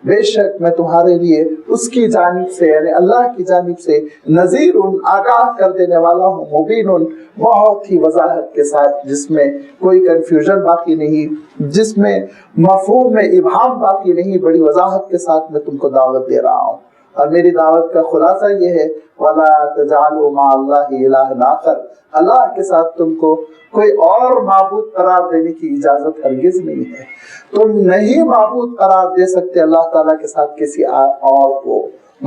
بے شک میں تمہارے لیے اس کی جانب سے یعنی اللہ کی جانب سے نذیر، آگاہ کر دینے والا ہوں. مبین، بہت ہی وضاحت کے ساتھ، جس میں کوئی کنفیوژن باقی نہیں، جس میں مفہوم میں ابہام باقی نہیں، بڑی وضاحت کے ساتھ میں تم کو دعوت دے رہا ہوں. اور میری دعوت کا خلاصہ یہ ہے وَلَا تَجْعَلُوا مَعَ اللَّهِ إِلَٰهًا آخَرَ، اللہ کے ساتھ تم کو کوئی اور معبود قرار دینے کی اجازت ہرگز نہیں ہے. تم نہیں معبود قرار دے سکتے اللہ تعالیٰ کے ساتھ کسی اور کو.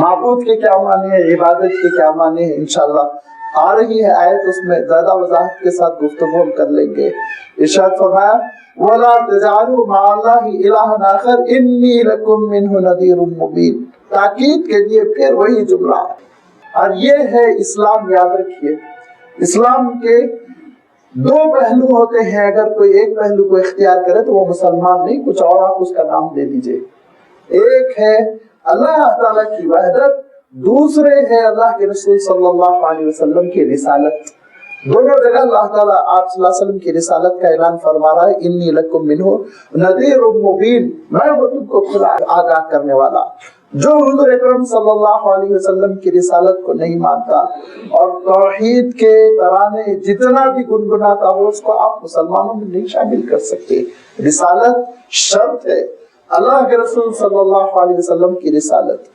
معبود کے کیا معنی ہے، عبادت کے کیا معنی ہے، انشاءاللہ آ رہی ہے آیت، اس میں زیادہ وضاحت کے ساتھ گفتگو ہم کر لیں گے. ارشاد فرمایا وَلَا تَجْعَلُوا مَعَ اللَّهِ إِلَٰهًا آخَرَ إِنِّي لَكُمْ مِنْهُ نَذِيرٌ مُبِينٌ. تاکید کے لیے پھر وہی جملہ، اور یہ ہے اسلام. یاد رکھیے اسلام کے 2 پہلو ہوتے ہیں، اگر کوئی ایک پہلو کو اختیار کرے تو وہ مسلمان نہیں، کچھ اور آپ اس کا نام دے دیجئے. ایک ہے اللہ تعالیٰ کی وحدت، دوسرے ہے اللہ کے رسول صلی اللہ علیہ وسلم کی رسالت. دونوں جگہ اللہ تعالیٰ آپ صلی اللہ علیہ وسلم کی رسالت کا اعلان فرما رہا ہے. انی لکم منہ نذیر مبین، میں وہ تم کو کھلا آگاہ کرنے والا. جو حضور اکرم صلی اللہ علیہ وسلم کی رسالت کو نہیں مانتا اور توحید کے ترانے جتنا بھی گنگناتا ہو، اس کو آپ مسلمانوں میں نہیں شامل کر سکتے. رسالت شرط ہے، اللہ کے رسول صلی اللہ علیہ وسلم کی رسالت.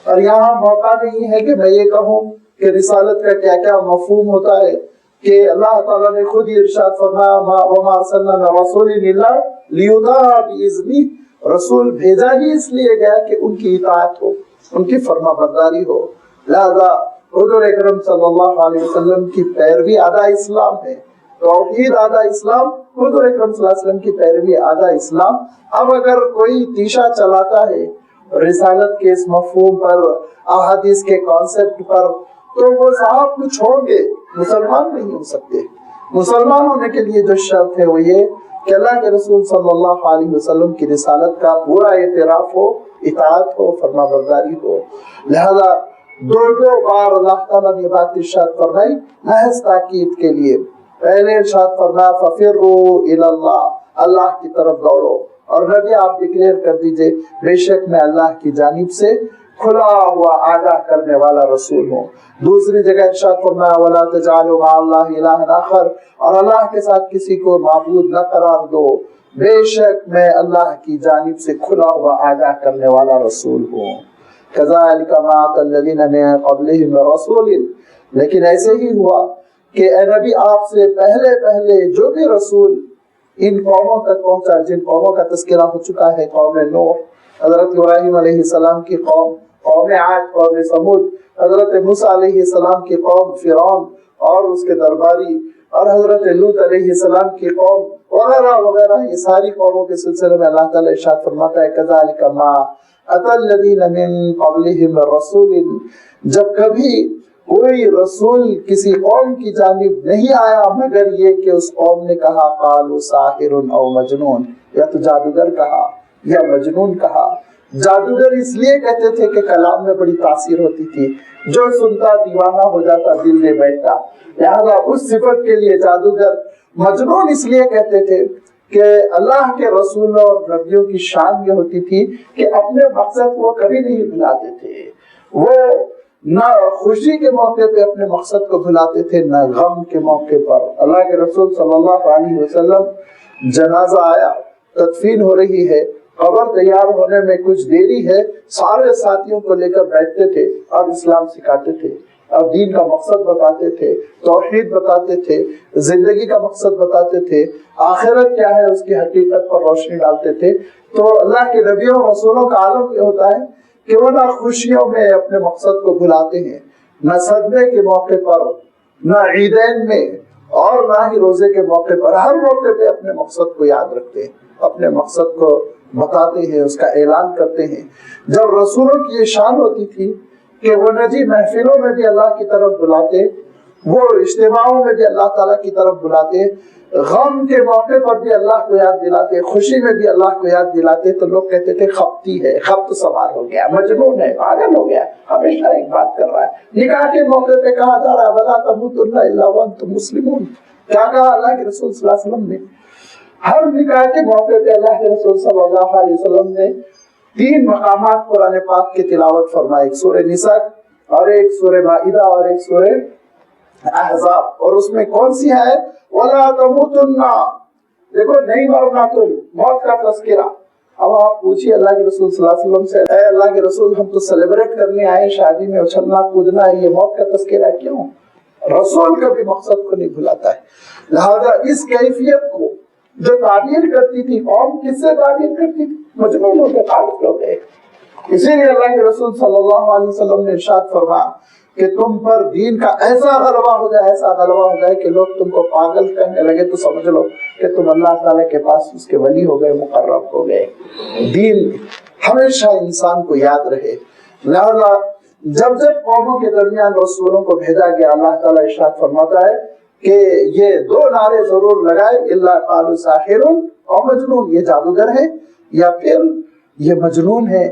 اور یہاں موقع نہیں ہے کہ میں یہ کہوں کہ رسالت کا کیا کیا مفہوم ہوتا ہے، کہ اللہ تعالیٰ نے خود ہی ارشاد فرمایا وَمَا أَرْسَلْنَا مِن رَّسُولٍ إِلَّا لِيُطَاعَ بِإِذْنِهِ، رسول بھیجا ہی اس لیے گیا کہ ان کی اطاعت ہو، ان کی فرما برداری ہو. لہذا حضور اکرم صلی اللہ علیہ وسلم کی پیروی آدھا اسلام ہے، توحید آدھا اسلام، حضور اکرم صلی اللہ علیہ وسلم کی پیروی آدھا اسلام. اب اگر کوئی تیشا چلاتا ہے رسالت کے اس مفہوم پر، احادیث کے کانسیپٹ پر، تو وہ صاحب کچھ ہوں گے، مسلمان نہیں ہو سکتے. مسلمان ہونے کے لیے جو شرط ہے وہ یہ کہ اللہ کے رسول صلی اللہ علیہ وسلم کی رسالت کا پورا اعتراف ہو، اطاعت ہو، فرما برداری ہو. لہذا 2 بار اللہ تعالیٰ نے بات ارشاد فرمائی محض تاکید کے لیے. پہلے ارشاد فرمایا فَفِرُّوا إِلَى اللَّهِ، اللہ کی طرف دوڑو. اور نبی آپ ڈکلیئر کر دیجئے بے شک میں اللہ کی جانب سے کھلا ہوا آگاہ کرنے والا رسول ہوں. دوسری جگہ ارشاد فرمایا وَلَا تَجْعَلُوا مَعَ اللَّهِ إِلَٰهًا آخَرَ، اور اللہ کے ساتھ کسی کو معبود نہ قرار دو، بے شک میں اللہ کی جانب سے کھلا ہوا آگاہ کرنے والا رسول ہوں. كَذَلِكَ مَا أَتَى الَّذِينَ مِن قَبْلِهِم مِّن رَّسُولٍ، لیکن ایسے ہی ہوا کہ اے نبی آپ سے پہلے جو بھی رسول ان قوموں تک پہنچا جن قوموں کا تذکرہ ہو چکا ہے، قوم نوح، حضرت ابراہیم علیہ السلام کی قوم، قوم عاد، قوم سمود، حضرت موسیٰ علیہ السلام کی قوم فرعون اور اس کے درباری، اور حضرت لوط علیہ السلام کی قوم وغیرہ وغیرہ، یہ ساری قوموں کے سلسلے میں اللہ تعالیٰ ارشاد فرماتا ہے كَذَلِكَ مَا أَتَى الَّذِينَ مِن قَبْلِهِم مِّن رَّسُولٍ، جب کبھی کوئی رسول کسی قوم کی جانب نہیں آیا مگر یہ کہ اس قوم نے کہا قالوا ساحر او مجنون، یا تو جادوگر کہا یا مجنون کہا. جادوگر اس لیے کہتے تھے کہ کلام میں بڑی تاثیر ہوتی تھی، جو سنتا دیوانہ ہو جاتا، دل دے بیٹھتا، لہذا اس صفت کے لیے جادوگر. مجنون اس لیے کہتے تھے کہ اللہ کے رسولوں اور نبیوں کی شان یہ ہوتی تھی کہ اپنے مقصد کو کبھی نہیں بھلاتے تھے. وہ نہ خوشی کے موقع پہ اپنے مقصد کو بھلاتے تھے، نہ غم کے موقع پر. اللہ کے رسول صلی اللہ علیہ وسلم جنازہ آیا، تدفین ہو رہی ہے، قبر تیار ہونے میں کچھ دیری ہے، سارے ساتھیوں کو لے کر بیٹھتے تھے اور اسلام سکھاتے تھے اور دین کا مقصد بتاتے تھے، توحید بتاتے تھے، زندگی کا مقصد بتاتے تھے، آخرت کیا ہے اس کی حقیقت پر روشنی ڈالتے تھے. تو اللہ کے نبیوں اور رسولوں کا عالم یہ ہوتا ہے کہ وہ نہ خوشیوں میں اپنے مقصد کو بھلاتے ہیں، نہ صدمے کے موقع پر، نہ عیدین میں، اور نہ ہی روزے کے موقع پر. ہر موقع پہ اپنے مقصد کو یاد رکھتے ہیں، اپنے مقصد کو بتاتے ہیں، اس کا اعلان کرتے ہیں. جب رسولوں کی یہ شان ہوتی تھی کہ وہ نجی محفلوں میں بھی اللہ کی طرف بلاتے، وہ اجتماعوں میں بھی اللہ تعالیٰ کی طرف بلاتے، غم کے موقع پر بھی اللہ کو یاد دلاتے، خوشی میں بھی اللہ کو یاد دلاتے، تو لوگ کہتے تھے خپتی ہے، خپت سوار ہو گیا، مجنون ہے، پاگل ہو گیا، ہمیشہ ایک بات کر رہا ہے. نکاح کے موقع پہ کہا جا رہا ہے وَلَا تَمُوتُنَّ إِلَّا وَأَنْتُمْ مُسْلِمُونَ. کیا کہا اللہ کے رسول صلی اللہ علیہ وسلم نے؟ ہر نکاح کے موقع پہ اللہ کے رسول صلی اللہ علیہ وسلم نے 3 مقامات قرآن پاک کی تلاوت فرمائے، ایک سورہ نساء اور ایک سورہ مائدہ اور ایک سورہ احزاب. اور اس میں کون سی ہے؟ وَلَا تَمُوتُنَّ، دیکھو نہیں مرنا تم، موت کا تذکرہ. اب آپ پوچھیے اللہ کے رسول صلی اللہ علیہ وسلم سے، اے اللہ کے رسول ہم تو سیلیبریٹ کرنے آئے، شادی میں اچھلنا کودنا ہے، یہ موت کا تذکرہ کیوں؟ رسول کبھی مقصد کو نہیں بھلاتا ہے. لہذا اس کیفیت کو جو تعبیر کرتی تھی قوم، کس سے تعبیر کرتی تھی؟ مجنون ہو گئے، پاگل ہو گئے. اسی لیے اللہ کے رسول صلی اللہ علیہ وسلم نے ارشاد فرمایا کہ تم پر دین کا ایسا غلبہ ہو جائے، ایسا غلبہ ہو جائے کہ لوگ تم کو پاگل کہنے لگے تو سمجھ لو کہ تم اللہ تعالیٰ کے پاس اس کے ولی ہو گئے، مقرب ہو گئے. دین ہمیشہ انسان کو یاد رہے. لہذا جب قوموں کے درمیان رسولوں کو بھیجا گیا، اللہ تعالیٰ ارشاد فرماتا ہے کہ یہ 2 نعرے ضرور لگائے، الا قالوا ساحر اور مجنون، یہ جادوگر ہے یا پھر یہ مجنون ہے،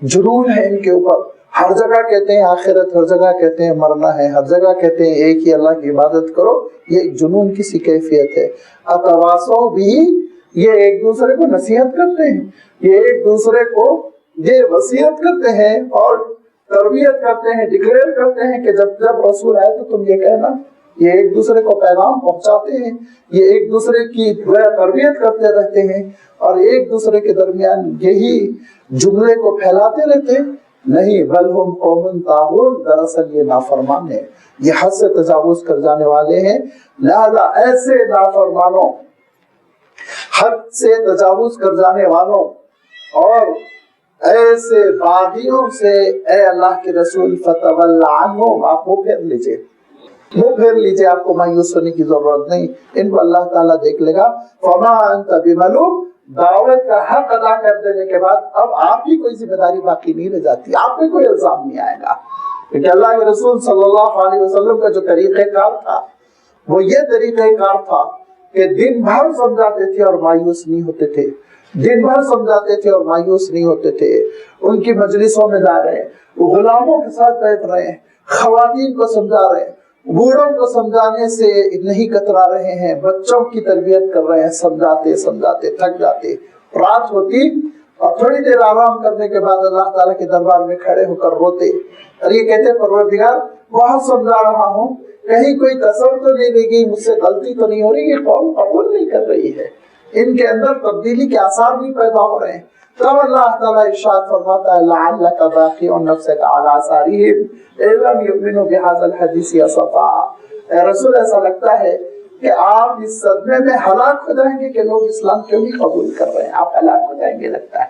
جنون ہے ان کے اوپر. ہر جگہ کہتے ہیں آخرت، ہر جگہ کہتے ہیں مرنا ہے، ہر جگہ کہتے ہیں ایک ہی اللہ کی عبادت کرو. یہ ایک جنون کی سی کیفیت ہے. اتواصوا بھی، یہ ایک دوسرے کو نصیحت کرتے ہیں، یہ ایک دوسرے کو یہ وصیت کرتے ہیں اور تربیت کرتے ہیں، ڈکلیئر کرتے ہیں کہ جب رسول آئے تو تم یہ کہنا. یہ ایک دوسرے کو پیغام پہنچاتے ہیں، یہ ایک دوسرے کی تربیت کرتے رہتے ہیں اور ایک دوسرے کے درمیان یہی جملے کو پھیلاتے رہتے ہیں. نہیں، بل ہم قوم طاغون، دراصل یہ نافرمان ہے، یہ حد سے تجاوز کر جانے والے ہیں. لہذا ایسے نافرمانوں، حد سے تجاوز کر جانے والوں اور ایسے باغیوں سے اے اللہ کے رسول فتول عنہم، آپ منہ پھیر لیجئے، منہ پھیر لیجئے، آپ کو مایوس ہونے کی ضرورت نہیں، ان کو اللہ تعالیٰ دیکھ لے گا. فما انت بملوم، دعوت کا حق ادا کر دینے کے بعد اب آپ کی کوئی ذمہ داری باقی نہیں رہ جاتی، آپ پہ کوئی الزام نہیں آئے گا. کیونکہ اللہ کے رسول صلی اللہ علیہ وسلم کا جو طریقہ کار تھا وہ یہ طریقہ کار تھا کہ دن بھر سمجھاتے تھے اور مایوس نہیں ہوتے تھے، دن بھر سمجھاتے تھے اور مایوس نہیں ہوتے تھے. ان کی مجلسوں میں جا رہے ہیں، غلاموں کے ساتھ بیٹھ رہے ہیں، خواتین کو سمجھا رہے ہیں، بوڑھوں کو سمجھانے سے نہیں کترا رہے ہیں، بچوں کی تربیت کر رہے ہیں، سمجھاتے سمجھاتے تھک جاتے. رات ہوتی اور تھوڑی دیر آرام کرنے کے بعد اللہ تعالیٰ کے دربار میں کھڑے ہو کر روتے اور یہ کہتے پروردگار بہت سمجھا رہا ہوں، کہیں کوئی تصور تو نہیں دے گی، مجھ سے غلطی تو نہیں ہو رہی، یہ قوم قبول نہیں کر رہی ہے، ان کے اندر تبدیلی کے آثار نہیں پیدا ہو رہے ہیں۔ تب اللہ تعالیٰ ارشاد فرماتا ہے لعلک باخع نفسک علی آثارہم ان لم یؤمنوا بہذا الحدیث اسفا۔ اے رسول، ایسا لگتا ہے کہ آپ اس صدمے میں ہلاک ہو جائیں گے کہ لوگ اسلام کیوں نہیں قبول کر رہے ہیں، آپ ہلاک ہو جائیں گے لگتا ہے۔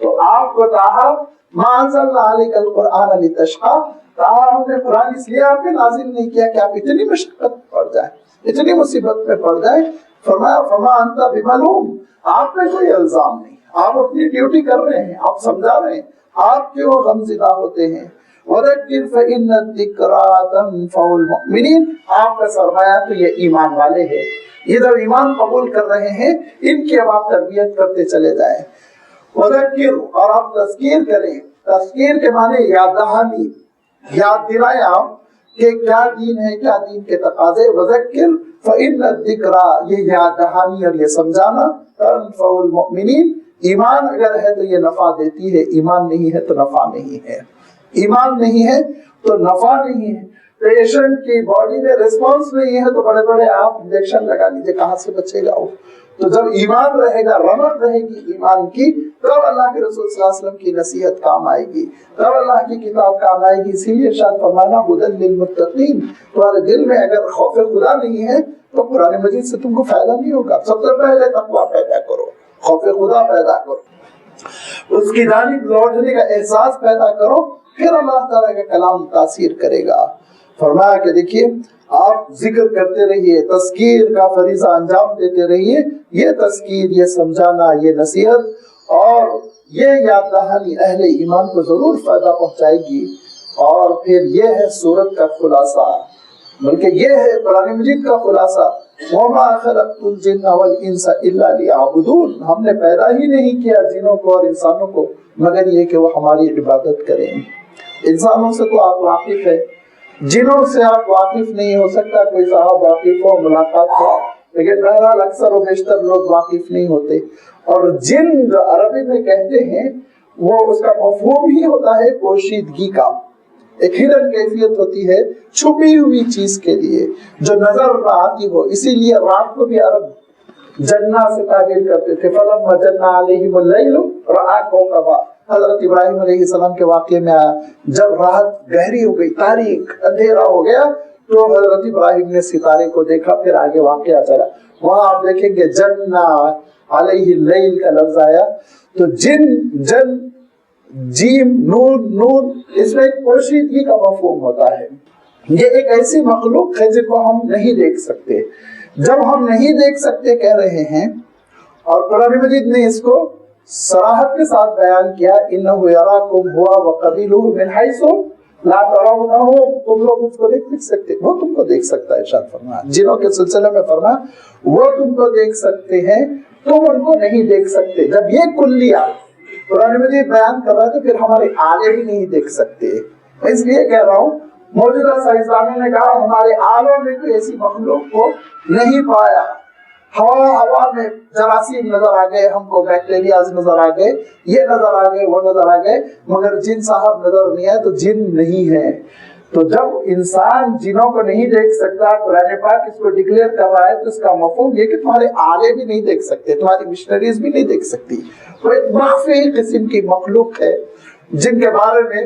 تو آپ کو کہا ما انزلنا علیک القرآن لتشقی، کہا ہم نے قرآن اس لیے آپ پہ نازل نہیں کیا کہ آپ اتنی مشقت پڑ جائیں، اتنی مصیبت میں پڑ جائیں۔ فرمایا فما انت بملوم، آپ پہ کوئی الزام نہیں، آپ اپنی ڈیوٹی کر رہے ہیں، آپ سمجھا رہے ہیں، آپ کیوں غمزدہ ہوتے ہیں؟ وَذَكِّرْ فَإِنَّ الذِّكْرَىٰ تَنفَعُ الْمُؤْمِنِينَ، آپ کا سرمایہ تو یہ ایمان والے ہیں، یہ جب ایمان قبول کر رہے ہیں ان کی اب آپ تربیت کرتے چلے جائیں۔ وَذَكِّرْ، اور آپ تذکیر کریں، تذکیر کے معنی یاد دہانی، یاد دلائیں آپ کہ کیا دین ہے، کیا دین کے تقاضے۔ وَذَكِّرْ فَإِنَّ الذِّكْرَىٰ، یہ یاد دہانی اور یہ سمجھانا، تَنفَعُ الْمُؤْمِنِينَ، ایمان اگر ہے تو یہ نفع دیتی ہے، ایمان نہیں ہے تو نفع نہیں ہے، ایمان نہیں ہے تو نفع نہیں ہے۔ پیشنٹ کی باڈی میں ریسپانس نہیں ہے تو بڑے بڑے آپ انجیکشن لگا لیجیے، کہاں سے بچے گا وہ؟ تو جب ایمان رہے گا، رونق رہے گی ایمان کی، تب اللہ کے رسول صلی اللہ علیہ وسلم کی نصیحت کام آئے گی، تب اللہ کی کتاب کام آئے گی۔ اسی لیے ارشاد فرمانا ھدی للمتقین، تمہارے دل میں اگر خوف خدا نہیں ہے تو قرآن مجید سے تم کو فائدہ نہیں ہوگا۔ سب سے پہلے تقویٰ پیدا کرو، خوف خدا پیدا کرو، اس کی جانب لوٹنے کا احساس پیدا کرو، پھر اللہ تعالیٰ کا کلام تاثیر کرے گا۔ فرمایا کہ دیکھیے آپ ذکر کرتے رہیے، تذکیر کا فریضہ انجام دیتے رہیے، یہ تذکیر، یہ سمجھانا، یہ نصیحت اور یہ یاد دہانی اہل ایمان کو ضرور فائدہ پہنچائے گی۔ اور پھر یہ ہے سورت کا خلاصہ، بلکہ یہ ہے قرآن مجید کا خلاصہ، وَمَا خَلَقْتُ الْجِنَّ وَالْإِنسَ إِلَّا لِيَعْبُدُونَ، ہم نے پیدا ہی نہیں کیا جنوں کو اور انسانوں کو مگر یہ کہ وہ ہماری عبادت کریں۔ انسانوں سے تو آپ واقف ہے، جنوں سے آپ واقف نہیں ہو سکتا، کوئی صاحب واقف ہو، ملاقات ہو، لیکن بہرحال اکثر و بیشتر لوگ واقف نہیں ہوتے۔ اور جن جو عربی میں کہتے ہیں وہ اس کا مفہوم ہی ہوتا ہے پوشیدگی کا، ایک ہڈن کیفیت ہوتی ہے چھپی ہوئی چیز کے لیے جو نظر نہ آتی ہو۔ اسی لیے رات کو بھی عرب جنہ سے تعبیر کرتے تھے، فَلَمَّا جَنَّ عَلَيْهِمُ اللَّيْلُ رَأَىٰ كَوْكَبًا، حضرت ابراہیم علیہ السلام کے واقعے میں آیا، جب رات گہری ہو گئی، تاریک اندھیرا ہو گیا تو حضرت ابراہیم نے ستارے کو دیکھا، پھر آگے واقعہ چلا۔ وہاں آپ دیکھیں گے جنہ علیہ اللیل کا لفظ آیا، تو جن جیم نون نون، اس میں ایک پوشیدگی کا مفہوم ہوتا ہے۔ یہ ایک ایسی مخلوق ہے جن کو ہم نہیں دیکھ سکتے۔ جب ہم نہیں دیکھ سکتے کہہ رہے ہیں، اور قرآن مجید نے اس کو صراحت کے ساتھ بیان کیا، انہ یراکم ہوا وقبیلہ من حیث لا ترونہ، تم لوگ اس کو نہیں دیکھ سکتے، وہ تم کو دیکھ سکتا ہے۔ ارشاد فرمایا جنوں کے سلسلے میں فرمایا وہ تم کو دیکھ سکتے ہیں، تم ان کو نہیں دیکھ سکتے۔ جب یہ کلیہ قرآن مجید بیان کر رہا ہے تو پھر ہمارے آلے بھی نہیں دیکھ سکتے۔ اس لیے کہہ رہا ہوں، موجودہ سائنسدانوں نے کہا ہمارے آلوں میں کوئی ایسی مخلوق کو نہیں پایا۔ ہوا میں جراثیم نظر آ گئے، ہم کو بیکٹیریاز نظر آ گئے، یہ نظر آ گئے، وہ نظر آ گئے، مگر جن صاحب نظر نہیں آئے تو جن نہیں ہے۔ تو جب انسان جنوں کو نہیں دیکھ سکتا، قرآن پاک اس کو ڈکلیئر کر رہا ہے تو اس کا مفہوم یہ کہ تمہارے آلے بھی نہیں دیکھ سکتے، تمہاری مشنریز بھی نہیں دیکھ سکتی۔ وہ ایک مخفی قسم کی مخلوق ہے جن کے بارے میں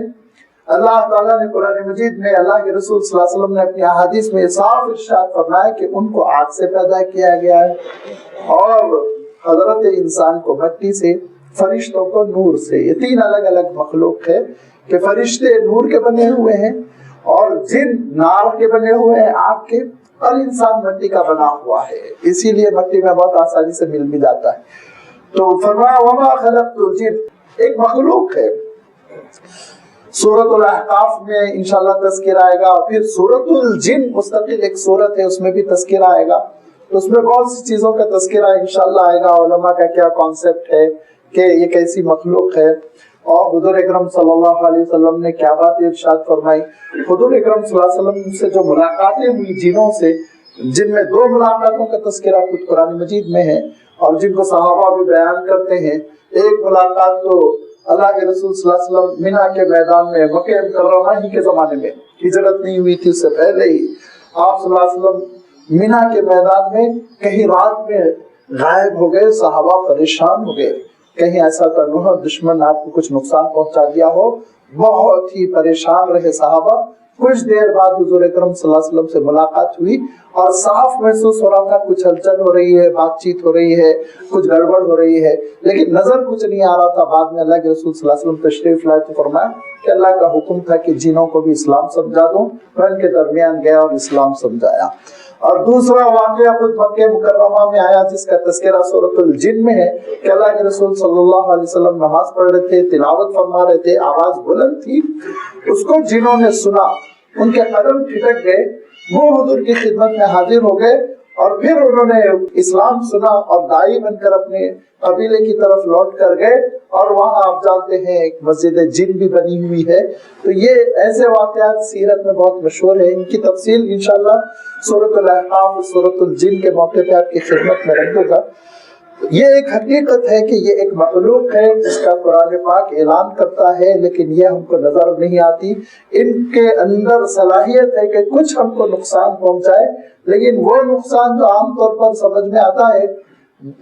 اللہ تعالیٰ نے قرآن مجید میں، اللہ کے رسول صلی اللہ علیہ وسلم نے اپنی احادیث میں صاف ارشاد فرمایا کہ ان کو آگ سے پیدا کیا گیا ہے، اور حضرت انسان کو مٹی سے، فرشتوں کو نور سے۔ یہ تین الگ الگ مخلوق ہے کہ فرشتے نور کے بنے ہوئے ہیں، اور جن نار کے بنے ہوئے ہیں، آگ کے، اور انسان مٹی کا بنا ہوا ہے، اسی لیے مٹی میں بہت آسانی سے مل بھی جاتا ہے۔ تو فرمایا وما خلقت الجن، ایک مخلوق ہے۔ سورۃ الاحقاف میں انشاءاللہ تذکرہ آئے گا، پھر سورۃ الجن مستقل ایک سورت ہے، اس میں بھی تذکرہ آئے گا، تو اس میں بہت سی چیزوں کا تذکرہ انشاءاللہ آئے گا، علماء کا کیا کانسیپٹ ہے کہ یہ کیسی مخلوق ہے، اور حضور اکرم صلی اللہ علیہ وسلم نے کیا بات ارشاد فرمائی۔ حضور اکرم صلی اللہ علیہ وسلم سے جو ملاقاتیں ہوئی جنوں سے، جن میں 2 ملاقاتوں کا تذکرہ خود قرآن مجید میں ہے اور جن کو صحابہ بھی بیان کرتے ہیں. ایک ملاقات تو اللہ کے رسول صلی اللہ علیہ وسلم مینا کے میدان میں مکہ مکرمہ ہی کے زمانے میں، ہجرت نہیں ہوئی تھی، اس سے پہلے ہی آپ صلی اللہ علیہ وسلم مینا کے میدان میں کہیں رات میں غائب ہو گئے. صحابہ پریشان ہو گئے، کہیں ایسا تو نہ ہو دشمن آپ کو کچھ نقصان پہنچا دیا ہو. بہت ہی پریشان رہے صحابہ. کچھ دیر بعد حضور اکرم صلی اللہ علیہ وسلم سے ملاقات ہوئی اور صاف محسوس ہو رہا تھا کچھ ہلچل ہو رہی ہے، بات چیت ہو رہی ہے، کچھ گڑبڑ ہو رہی ہے، لیکن نظر کچھ نہیں آ رہا تھا. بعد میں اللہ کے رسول صلی اللہ علیہ وسلم تشریف لائے تو فرمایا کہ اللہ کا حکم تھا کہ جنوں کو بھی اسلام سمجھا دوں. میں ان کے درمیان گیا اور اسلام سمجھایا. اور دوسرا واقعہ خود مکہ مکرمہ میں آیا جس کا تذکرہ سورۃ الجن میں ہے کہ اللہ کے رسول صلی اللہ علیہ وسلم نماز پڑھ رہے تھے، تلاوت فرما رہے تھے، آواز بلند تھی، اس کو جنوں نے سنا، ان کے قدم ٹھٹک گئے، وہ حضور کی خدمت میں حاضر ہو گئے اور پھر انہوں نے اسلام سنا اور داعی بن کر اپنے قبیلے کی طرف لوٹ کر گئے. اور وہاں آپ جانتے ہیں ایک مسجد جن بھی بنی ہوئی ہے. تو یہ ایسے واقعات سیرت میں بہت مشہور ہیں. ان کی تفصیل انشاءاللہ سورۃ الاحقاف، سورۃ الجن کے موقع پہ آپ کی خدمت میں رکھ دوں گا. یہ ایک حقیقت ہے کہ یہ ایک مخلوق ہے جس کا قرآن پاک اعلان کرتا ہے، لیکن یہ ہم کو نظر نہیں آتی. ان کے اندر صلاحیت ہے کہ کچھ ہم کو نقصان پہنچائے، لیکن وہ نقصان جو عام طور پر سمجھ میں آتا ہے،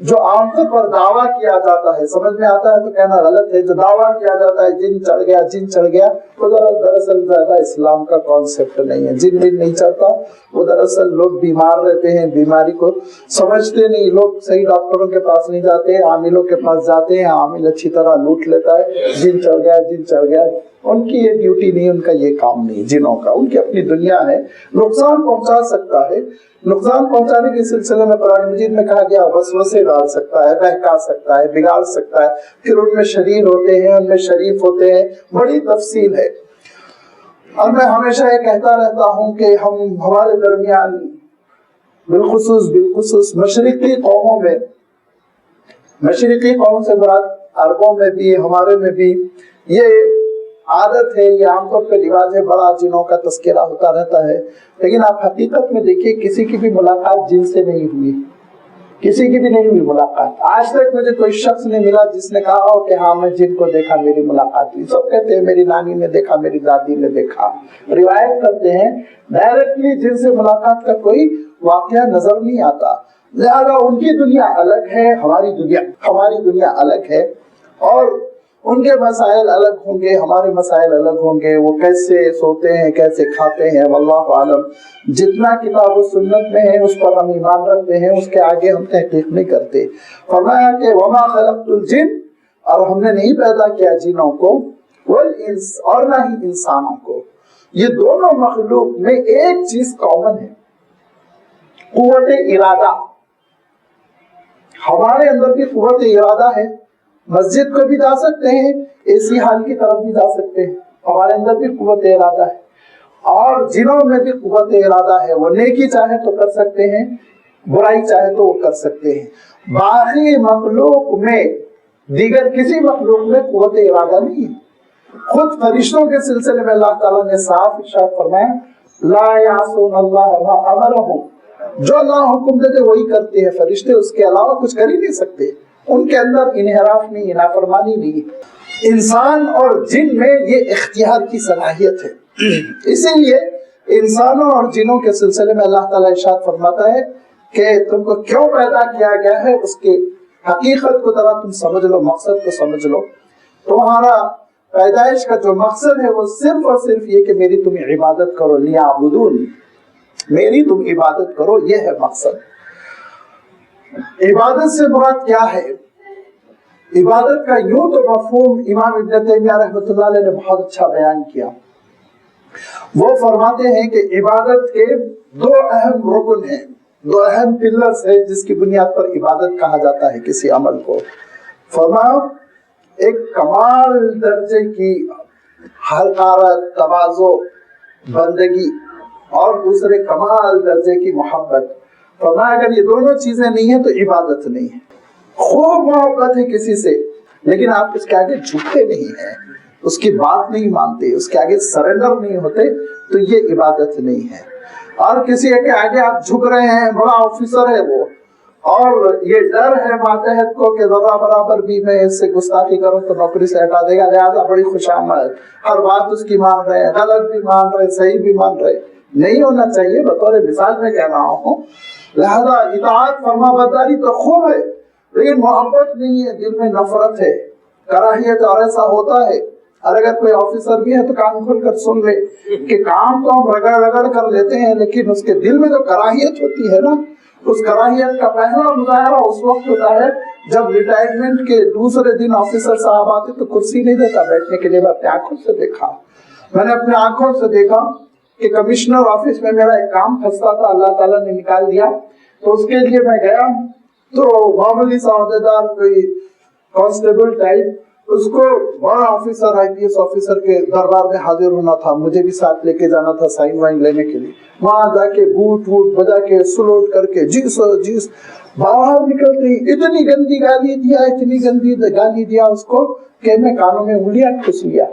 جو عام طور پر دعویٰ کیا جاتا ہے، سمجھ میں آتا ہے تو کہنا غلط ہے، جو دعویٰ کیا جاتا ہے جن چڑھ گیا جن چڑھ گیا، وہ دراصل زیادہ اسلام کا کانسیپٹ نہیں ہے. جن بھی نہیں چڑھتا، وہ دراصل لوگ بیمار رہتے ہیں، بیماری کو سمجھتے نہیں. لوگ صحیح ڈاکٹروں کے پاس نہیں جاتے، عاملوں کے پاس جاتے ہیں، عامل اچھی طرح لوٹ لیتا ہے، جن چڑھ گیا جن چڑھ گیا. ان کی یہ ڈیوٹی نہیں، ان کا یہ کام نہیں جنوں کا. ان کی اپنی دنیا ہے، نقصان پہنچا سکتا ہے. نقصان پہنچانے کے سلسلے میں قرآن مجید میں کہا گیا وسوسے ڈال سکتا ہے، بہکا سکتا ہے، بگاڑ سکتا ہے. پھر ان میں شریر ہوتے ہیں، ان میں شریف ہوتے ہیں، بڑی تفصیل ہے. اور میں ہمیشہ یہ کہتا رہتا ہوں کہ ہمارے درمیان بالخصوص مشرقی قوموں میں، مشرقی قوم سے مراد عربوں میں بھی ہمارے میں بھی یہ عادت ہے، یہ عام طور پہ رواج ہے، بڑا جنوں کا تذکرہ ہوتا رہتا ہے. لیکن آپ حقیقت میں دیکھیے کسی کی بھی ملاقات جن سے نہیں ہوئی، کسی کی بھی نہیں ہوئی ملاقات. آج تک مجھے کوئی شخص نہیں ملا جس نے کہا ہو کہ ہاں میں جن کو دیکھا میری ملاقات ہوئی. سب کہتے ہیں میری نانی نے دیکھا، میری دادی نے دیکھا، روایت کرتے ہیں. ڈائریکٹلی جن سے ملاقات کا کوئی واقعہ نظر نہیں آتا. لہذا ان کی دنیا الگ ہے، ہماری دنیا الگ ہے، اور ان کے مسائل الگ ہوں گے، ہمارے مسائل الگ ہوں گے. وہ کیسے سوتے ہیں، کیسے کھاتے ہیں، واللہ عالم. جتنا کتاب و سنت میں ہے اس پر ہم ایمان رکھتے ہیں، اس کے آگے ہم تحقیق نہیں کرتے. فرمایا کہ وما خلقت الجن، اور ہم نے نہیں پیدا کیا جنوں کو، والانس، اور نہ ہی انسانوں کو. یہ دونوں مخلوق میں ایک چیز کامن ہے، قوت ارادہ. ہمارے اندر بھی قوت ارادہ ہے، مسجد کو بھی جا سکتے ہیں، اسی حال کی طرف بھی جا سکتے ہیں. ہمارے اندر بھی قوت ارادہ ہے، اور جنوں میں بھی قوت ارادہ ہے. وہ نیکی چاہے تو کر سکتے ہیں، برائی چاہے تو وہ کر سکتے ہیں. باقی مخلوق میں، دیگر کسی مخلوق میں قوت ارادہ نہیں ہے. خود فرشتوں کے سلسلے میں اللہ تعالیٰ نے صاف ارشاد فرمایا لا یعصون اللہ ما امرہم، جو اللہ حکم دیتے وہی کرتے ہیں. فرشتے اس کے علاوہ کچھ کر ہی نہیں سکتے. ان کے اندر انحراف نہیں، نافرمانی نہیں. انسان اور جن میں یہ اختیار کی صلاحیت ہے. اسی لیے انسانوں اور جنوں کے سلسلے میں اللہ تعالیٰ ارشاد فرماتا ہے کہ تم کو کیوں پیدا کیا گیا ہے، اس کی حقیقت کو ذرا تم سمجھ لو، مقصد کو سمجھ لو. تمہارا پیدائش کا جو مقصد ہے وہ صرف اور صرف یہ کہ میری تم عبادت کرو، لیعبدون، میری تم عبادت کرو، یہ ہے مقصد. عبادت سے مراد کیا ہے؟ عبادت کا یوں تو مفہوم امام ابن تیمیہ رحمۃ اللہ علیہ نے بہت اچھا بیان کیا. وہ فرماتے ہیں کہ عبادت کے 2 اہم رکن ہیں، 2 اہم پلرز ہیں جس کی بنیاد پر عبادت کہا جاتا ہے کسی عمل کو. فرمایا ایک کمال درجے کی حقارت، تواضع، بندگی، اور دوسرے کمال درجے کی محبت. فرمایا اگر یہ دونوں چیزیں نہیں ہیں تو عبادت نہیں ہے. خوب محبت ہے کسی سے، لیکن آپ اس کے آگے جھکتے نہیں ہیں، اس کی بات نہیں مانتے، اس کے آگے سرنڈر نہیں ہوتے، تو یہ عبادت نہیں ہے. اور کسی کے آگے آپ جھک رہے ہیں، بڑا آفیسر ہے وہ، اور یہ ڈر ہے ماتحت کو کہ ذرا برابر بھی میں اس سے گستاخی کروں تو نوکری سے ہٹا دے گا، لہٰذا بڑی خوش آمد، ہر بات اس کی مان رہے ہیں، غلط بھی مان رہے، صحیح بھی مان رہے، نہیں ہونا چاہیے، بطور مثال میں کہہ رہا ہوں۔ لہذا اطاعت فرما برداری تو خوب ہے، لیکن محبت نہیں ہے، دل میں نفرت ہے، کراہیت، اور ایسا ہوتا ہے۔ اور اگر کوئی آفیسر بھی ہے تو کان کھول کر سن لے کہ کام تو ہم رگڑ رگڑ کر لیتے ہیں، لیکن اس کے دل میں تو کراہیت ہوتی ہے نا۔ اس کراہیت کا پہلا مظاہرہ اس وقت ہوتا ہے جب ریٹائرمنٹ کے دوسرے دن آفیسر صاحب آتے تو کرسی نہیں دیتا بیٹھنے کے لیے۔ میں اپنے آنکھوں سے دیکھا، میں نے اپنے آنکھوں سے دیکھا کہ کمشنر آفس میں میرا ایک کام پھنستا تھا، اللہ تعالیٰ نے نکال دیا، تو اس کے لیے میں گیا تو معمولی سا عہدیدار کوئی کانسٹیبل ٹائپ، اس کو بڑا آفیسر IPS آفیسر کے دربار میں حاضر ہونا تھا، مجھے بھی ساتھ لے کے جانا تھا سائن وائن لینے کے لیے۔ وہاں جا کے بوٹ ووٹ بجا کے سلوٹ کر کے جی سر جی، باہر نکلتے ہی اتنی گندی گالی دیا، اتنی گندی گالی دیا اس کو کہ میں کانوں میں انگلیاں ٹھوس لیا۔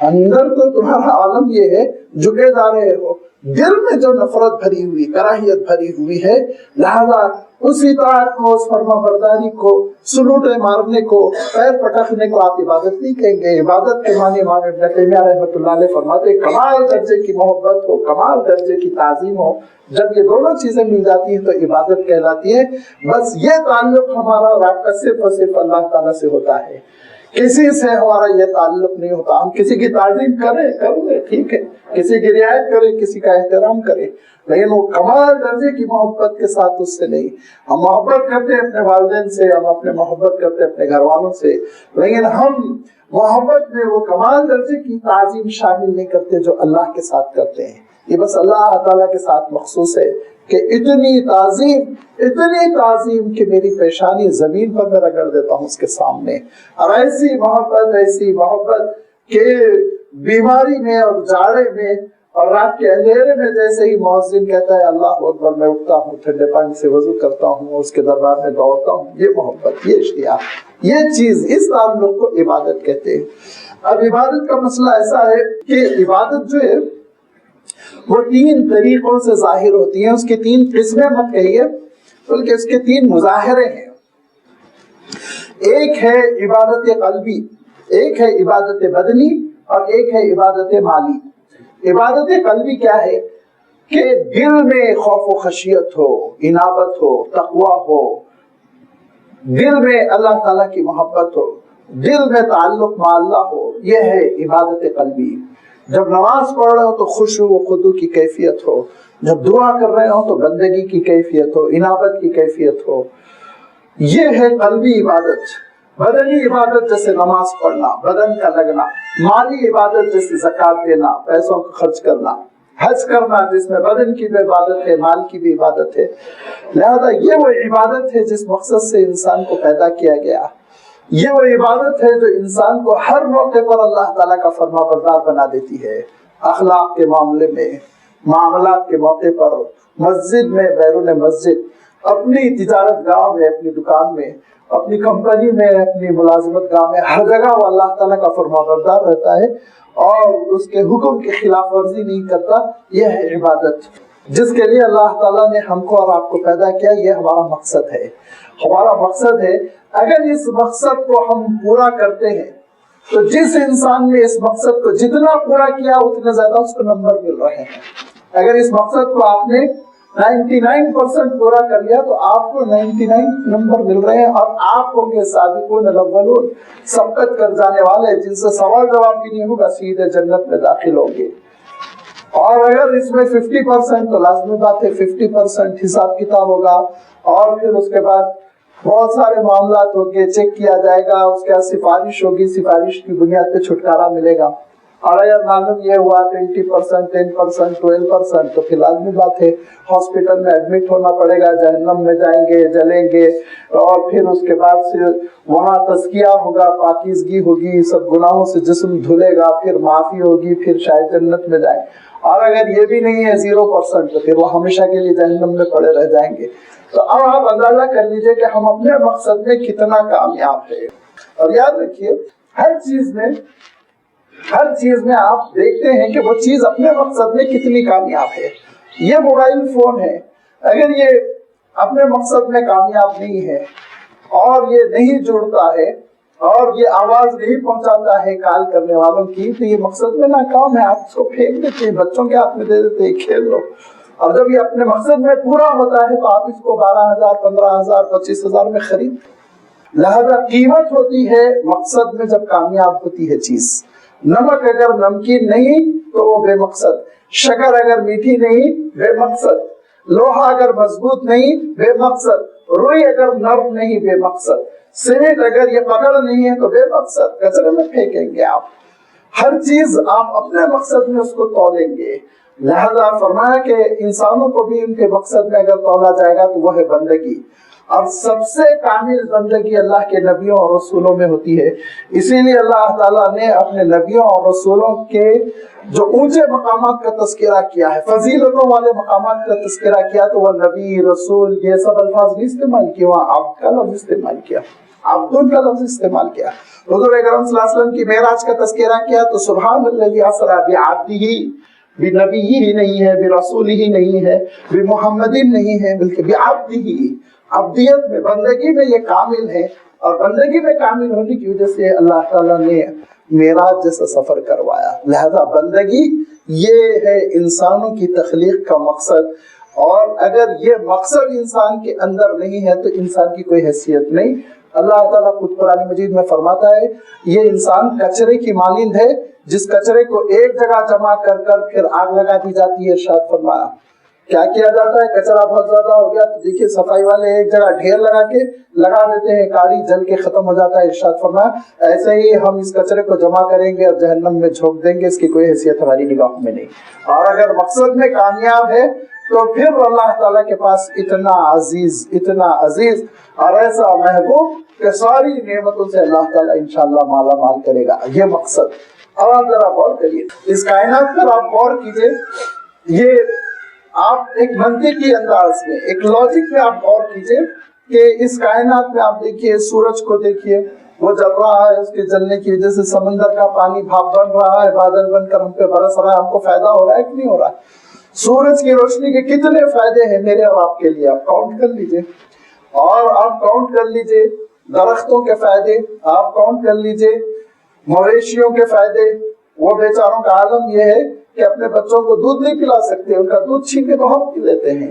اندر تو تمہارا عالم یہ ہے، جھکے جا رہے ہو، دل میں جو نفرت بھری ہوئی، کراہیت بھری ہوئی ہے، لہذا اس اطاعت کو، اس فرما برداری کو، سلوٹے مارنے کو، پیر پٹکنے کو آپ عبادت نہیں کہیں گے۔ عبادت کے معنی امام ابن تیمیہ رحمۃ اللہ علیہ فرماتے کمال درجے کی محبت ہو، کمال درجے کی تعظیم ہو، جب یہ دونوں چیزیں مل جاتی ہیں تو عبادت کہلاتی ہے۔ بس یہ تعلق ہمارا اور آپ کا صرف اور صرف اللہ تعالیٰ سے ہوتا ہے، کسی سے ہمارا یہ تعلق نہیں ہوتا۔ ہم کسی کی تعظیم کریں، کر لیں، ٹھیک ہے، کسی کی رعایت کریں، کسی کا احترام کریں، لیکن وہ کمال درجے کی محبت کے ساتھ اس سے نہیں۔ ہم محبت کرتے ہیں اپنے والدین سے، ہم اپنے محبت کرتے ہیں اپنے گھر والوں سے، لیکن ہم محبت میں وہ کمال درجے کی تعظیم شامل نہیں کرتے جو اللہ کے ساتھ کرتے ہیں۔ یہ بس اللہ تعالیٰ کے ساتھ مخصوص ہے کہ اتنی تعظیم کہ میری پیشانی زمین پر میں رگڑ دیتا ہوں اس کے سامنے، اور ایسی محبت کہ بیماری میں اور جاڑے میں اور رات کے اندھیرے میں جیسے ہی مؤذن کہتا ہے اللہ اکبر، میں اٹھتا ہوں، ٹھنڈے پانی سے وضو کرتا ہوں، اس کے دربار میں دوڑتا ہوں، یہ محبت، یہ اشتیاق، یہ چیز، اس تعلق کو عبادت کہتے ہیں۔ اب عبادت کا مسئلہ ایسا ہے کہ عبادت جو ہے وہ 3 طریقوں سے ظاہر ہوتی ہیں، اس کی 3 قسمیں مت کہیے بلکہ اس کے 3 مظاہرے ہیں۔ ایک ہے عبادت قلبی، ایک ہے عبادت بدنی، اور ایک ہے عبادت مالی۔ عبادت قلبی کیا ہے کہ دل میں خوف و خشیت ہو، انابت ہو، تقوی ہو، دل میں اللہ تعالیٰ کی محبت ہو، دل میں تعلق مع اللہ ہو، یہ ہے عبادت قلبی۔ جب نماز پڑھ رہے ہو تو خشوع و خضوع کی کیفیت ہو، جب دعا کر رہے ہو تو بندگی کی کیفیت ہو، انابت کی کیفیت ہو، یہ ہے قلبی عبادت۔ بدنی عبادت جیسے نماز پڑھنا، بدن کا لگنا، مالی عبادت جیسے زکوٰۃ دینا، پیسوں کو خرچ کرنا، حج کرنا جس میں بدن کی بھی عبادت ہے، مال کی بھی عبادت ہے۔ لہذا یہ وہ عبادت ہے جس مقصد سے انسان کو پیدا کیا گیا، یہ وہ عبادت ہے جو انسان کو ہر موقع پر اللہ تعالیٰ کا فرما بردار بنا دیتی ہے، اخلاق کے معاملے میں، معاملات کے موقع پر، مسجد میں، بیرون مسجد، اپنی تجارت گاہ میں، اپنی دکان میں، اپنی کمپنی میں، اپنی ملازمت گاہ میں، ہر جگہ وہ اللہ تعالیٰ کا فرما بردار رہتا ہے اور اس کے حکم کی خلاف ورزی نہیں کرتا۔ یہ ہے عبادت جس کے لیے اللہ تعالیٰ نے ہم کو اور آپ کو پیدا کیا، یہ ہمارا مقصد ہے۔ ہمارا مقصد ہے، اگر اس مقصد کو ہم پورا کرتے ہیں تو جس انسان نے اس مقصد کو جتنا پورا کیا اتنے زیادہ اس کو نمبر مل رہے ہیں۔ اگر اس مقصد کو آپ نے 99% پورا کر لیا تو آپ کو 99 نمبر مل رہے ہیں، اور آپ ہوں گے سابقون الاولون، سبقت کر جانے والے جن سے سوال جواب بھی نہیں ہوگا، سیدھے جنت میں داخل ہوں گے۔ اور اگر اس میں 50% تو لازمی بات ہے 50% حساب کتاب ہوگا، اور پھر اس کے بعد بہت سارے معاملات ہوں گے، چیک کیا جائے گا، اس کے بعد سفارش ہوگی، سفارش کی بنیاد پہ چھٹکارا ملے گا۔ اور اگر معلوم یہ ہوا 20%، 10%، 12% تو پھر لازمی بات ہے ہاسپٹل میں ایڈمٹ ہونا پڑے گا، جہنم میں جائیں گے، جلیں گے، اور پھر اس کے بعد سے وہاں تزکیہ ہوگا، پاکیزگی ہوگی، سب گناہوں سے جسم دھلے گا، پھر معافی ہوگی، پھر شاید جنت میں جائیں۔ اور اگر یہ بھی نہیں ہے 0% تو پھر وہ ہمیشہ کے لیے جہنم میں پڑے رہ جائیں گے۔ تو اب آپ اندازہ کر لیجئے کہ ہم اپنے مقصد میں کتنا کامیاب ہیں۔ اور یاد رکھیے ہر چیز میں آپ دیکھتے ہیں کہ وہ چیز اپنے مقصد میں کتنی کامیاب ہے۔ یہ موبائل فون ہے، اگر یہ اپنے مقصد میں کامیاب نہیں ہے اور یہ نہیں جڑتا ہے اور یہ آواز نہیں پہنچاتا ہے کال کرنے والوں کی، تو یہ مقصد میں ناکام ہے. آپ اس کو پھینک دیتے ہیں، بچوں کے ہاتھ میں دے دیتے ہیں، کھیل لو. اور جب یہ اپنے مقصد میں پورا ہوتا ہے تو آپ اس کو 12,000 15,000 25,000 میں خرید. لہذا قیمت ہوتی ہے مقصد میں جب کامیاب ہوتی ہے چیز. نمک اگر نمکین نہیں تو وہ بے مقصد، شکر اگر میٹھی نہیں بے مقصد، لوہا اگر مضبوط نہیں بے مقصد، روئی اگر نرم نہیں بے مقصد، سیمنٹ اگر یہ پکڑ نہیں ہے تو بے مقصد، کچرے میں پھینکیں گے آپ. ہر چیز آپ اپنے مقصد میں اس کو تولیں گے. لہذا فرمایا کہ انسانوں کو بھی ان کے مقصد میں اگر تولا جائے گا تو وہ ہے بندگی. اور سب سے کامل بندگی اللہ کے نبیوں اور رسولوں میں ہوتی ہے. اسی لیے اللہ تعالیٰ نے اپنے نبیوں اور رسولوں کے جو اونچے مقامات کا تذکرہ کیا ہے، فضیلتوں والے مقامات کا تذکرہ کیا، تو وہ نبی رسول یہ سب الفاظ نہیں استعمال کیے، وہاں عبد کا لفظ استعمال کیا، عبد کا لفظ استعمال کیا. حضور اکرم صلی اللہ علیہ وسلم کی معراج کا تذکرہ کیا تو سبحان الذی اسری بعبدہ، بنبی ہی نہیں ہے، برسول ہی نہیں ہے، بمحمد نہیں ہے، بلکہ بعبدہ. عبدیت میں، بندگی میں یہ کامل ہے، اور بندگی میں کامل ہونے کی وجہ سے اللہ تعالیٰ نے معراج جیسا سفر کروایا. لہذا بندگی یہ ہے انسانوں کی تخلیق کا مقصد، اور اگر یہ مقصد انسان کے اندر نہیں ہے تو انسان کی کوئی حیثیت نہیں. اللہ تعالیٰ خود قرآن مجید میں فرماتا ہے یہ انسان کچرے کی مانند ہے جس کچرے کو ایک جگہ جمع کر کر پھر آگ لگا دی جاتی ہے. ارشاد فرمایا کیا کیا جاتا ہے، کچرا بہت زیادہ ہو گیا تو دیکھیے صفائی والے ایک جگہ ڈھیر لگا دیتے ہیں، کاڑی جل کے ختم ہو جاتا ہے. ارشاد فرمایا ایسے ہی ہم اس کچرے کو جمع کریں گے اور جہنم میں جھونک دیں گے، اس کی کوئی حیثیت ہماری نگاہوں میں نہیں. اور اگر مقصد میں کامیاب ہے تو پھر اللہ تعالیٰ کے پاس اتنا عزیز اور ایسا محبوب کہ ساری نعمتوں سے اللہ تعالیٰ انشاءاللہ مالا مال کرے گا. یہ مقصد. اب آپ ذرا غور کریے اس کائنات پر، آپ غور کیجئے. یہ آپ ایک منطقی انداز میں، ایک لاجک میں آپ غور کیجئے کہ اس کائنات میں آپ دیکھیے سورج کو دیکھیے، وہ جل رہا ہے، اس کے جلنے کی وجہ سے سمندر کا پانی بھاپ بن رہا ہے، بادل بن کر ہم پہ برس رہا ہے. ہم کو فائدہ ہو رہا ہے کہ نہیں ہو رہا ہے؟ سورج کی روشنی کے کتنے فائدے ہیں میرے اور آپ کے لیے، آپ کاؤنٹ کر لیجئے. اور آپ کاؤنٹ کر لیجئے درختوں کے فائدے، آپ کاؤنٹ کر لیجئے مویشیوں کے فائدے. وہ بیچاروں کا عالم یہ ہے کہ اپنے بچوں کو دودھ نہیں پلا سکتے، ان کا دودھ چھین کے تو ہم پی لیتے ہیں،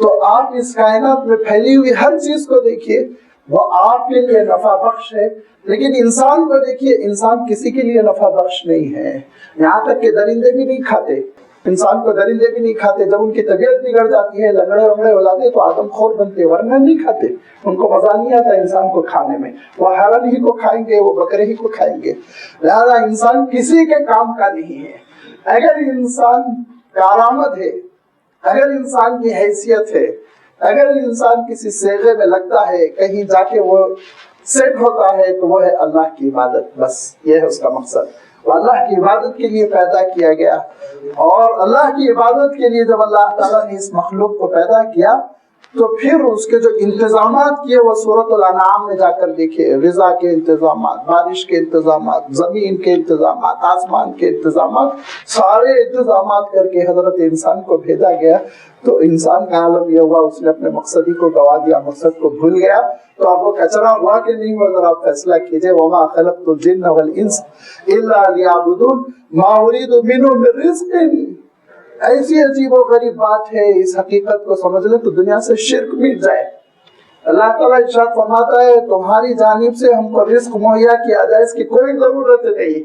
تو آپ اس کائنات میں پھیلی ہوئی ہر چیز کو دیکھیے، وہ آپ کے لیے نفع بخش ہے. لیکن انسان کو دیکھیے، انسان کسی کے لیے نفع بخش نہیں ہے. یہاں تک کہ درندے بھی نہیں کھاتے، انسان کو درندے بھی نہیں کھاتے. جب ان کی طبیعت بگڑ جاتی ہے، لنگڑے وگڑے ہو جاتے تو آدم خور بنتے، ورنہ نہیں کھاتے. ان کو مزہ نہیں آتا انسان کو کھانے میں، وہ حیوان ہی کو کھائیں گے، وہ بکرے ہی کو کھائیں گے. لہذا انسان کسی کے کام کا نہیں ہے. اگر انسان کارآمد ہے، اگر انسان کی حیثیت ہے، اگر انسان کسی صیغے میں لگتا ہے، کہیں جا کے وہ سیٹ ہوتا ہے، تو وہ ہے اللہ کی عبادت. بس یہ ہے اس کا مقصد. وہ اللہ کی عبادت کے لیے پیدا کیا گیا، اور اللہ کی عبادت کے لیے جب اللہ تعالیٰ نے اس مخلوق کو پیدا کیا تو پھر اس کے جو انتظامات کیے وہ سورۃ الانعام میں جا کر دیکھیں. غذا کے انتظامات، بارش کے انتظامات، زمین کے انتظامات، آسمان کے انتظامات، سارے انتظامات کر کے حضرت انسان کو بھیجا گیا. تو انسان کا عالم یہ ہوا اس نے اپنے مقصد ہی کو گوا دیا، مقصد کو بھول گیا. تو اب وہ کچرا ہوا کہ نہیں ہوا، ذرا آپ فیصلہ کیجئے. وما خلقت الجن والانس الا لیعبدون ما اريد منهم من رزق. ایسی عجیب و غریب بات ہے، اس حقیقت کو سمجھ لیں تو دنیا سے شرک مٹ جائے. اللہ تعالیٰ ارشاد فرماتا ہے تمہاری جانب سے ہم کو رزق مہیا کیا جائے، اس کی کوئی ضرورت نہیں.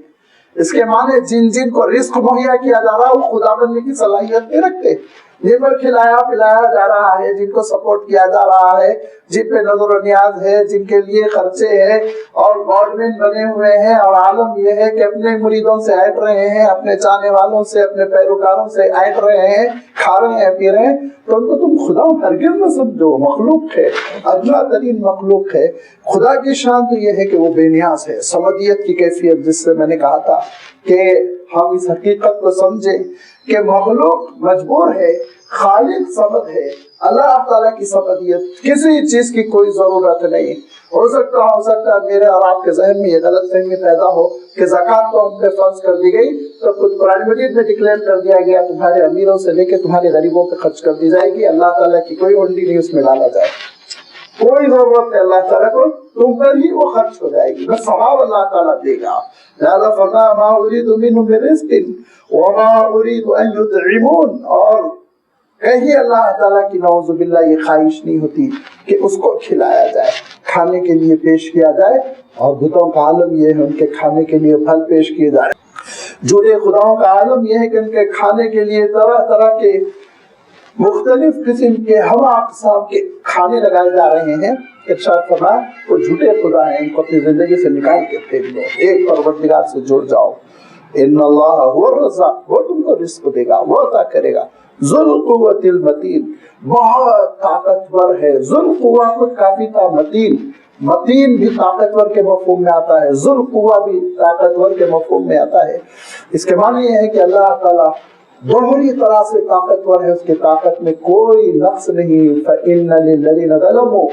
اس کے معنی جن کو رزق مہیا کیا جا رہا ہے وہ خدا بننے کی صلاحیت نہیں رکھتے. جن کو کھلایا پلایا جا رہا ہے، جن کو سپورٹ کیا جا رہا ہے، جن پہ نظر و نیاز ہے، جن کے لیے خرچے ہیں اور گورنمنٹ بنے ہوئے ہیں، اور عالم یہ ہے کہ اپنے مریدوں سے ایٹ رہے ہیں، اپنے چاہنے والوں سے، اپنے پیروکاروں سے ایٹ رہے ہیں، کھا رہے ہیں، پی رہے ہیں، تو ان کو تم خدا ہرگز نہ سمجھو. مخلوق ہے، ادنا ترین مخلوق ہے. خدا کی شان تو یہ ہے کہ وہ بے نیاز ہے. صمدیت کی کیفیت، جس سے میں نے کہا تھا کہ ہم اس حقیقت کو سمجھیں کہ مخلوق مجبور ہے، خالق صمد ہے. اللہ تعالیٰ کی سبقیت کسی چیز کی کوئی ضرورت نہیں. ہو سکتا ہے میرے اور آپ کے ذہن میں یہ غلط فہمی پیدا ہو کہ زکوٰۃ تو ہم پہ فرض کر دی گئی تو خود قرآن مجید میں ڈکلیئر کر دیا گیا تمہارے امیروں سے لے کے تمہارے غریبوں پہ خرچ کر دی جائے گی, اللہ تعالیٰ کی کوئی ہنڈی نہیں اس میں ڈالا جائے, کوئی ضرورت ہے اللہ تعالیٰ کو, تم پر ہی وہ خرچ ہو جائے گی, بس ثواب اللہ تعالیٰ دے گا. لہذا فرمایا ما اريد منهم من رزق وما اريد ان يطعمون, اور کہیں اللہ تعالیٰ کی نعوذ باللہ یہ خواہش نہیں ہوتی کہ اس کو کھلایا جائے, کھانے کے لیے پیش کیا جائے, اور بتوں کا عالم یہ ہے ان کے کھانے کے لیے پھل پیش کیے جائے. جھوٹے خداؤں کا عالم یہ ہے کہ ان کے کھانے کے لیے طرح طرح کے مختلف قسم کے ہوا اقسام کے کھانے لگائے جا رہے ہیں. ارشاد فرمایا وہ جھوٹے خدا ہیں, ان کو اپنی زندگی سے نکال کے پھینک دو, ایک پروردگار سے جڑ جاؤ. ان اللہ هو الرزاق, وہ تم کو رزق دے گا, وہ عطا کرے گا. ذو القوت المتین, بہت طاقتور ہے. ذو القوہ کو کافی تھا, متین بھی طاقتور کے مفہوم میں آتا ہے, ذو القوہ بھی طاقتور کے مفہوم میں آتا ہے. اس کے معنی یہ ہے کہ اللہ تعالیٰ دوہری طرح سے طاقتور ہے, اس کی طاقت میں کوئی نقص نہیں. فَإِنَّ لِلَّذِينَ ظَلَمُوا,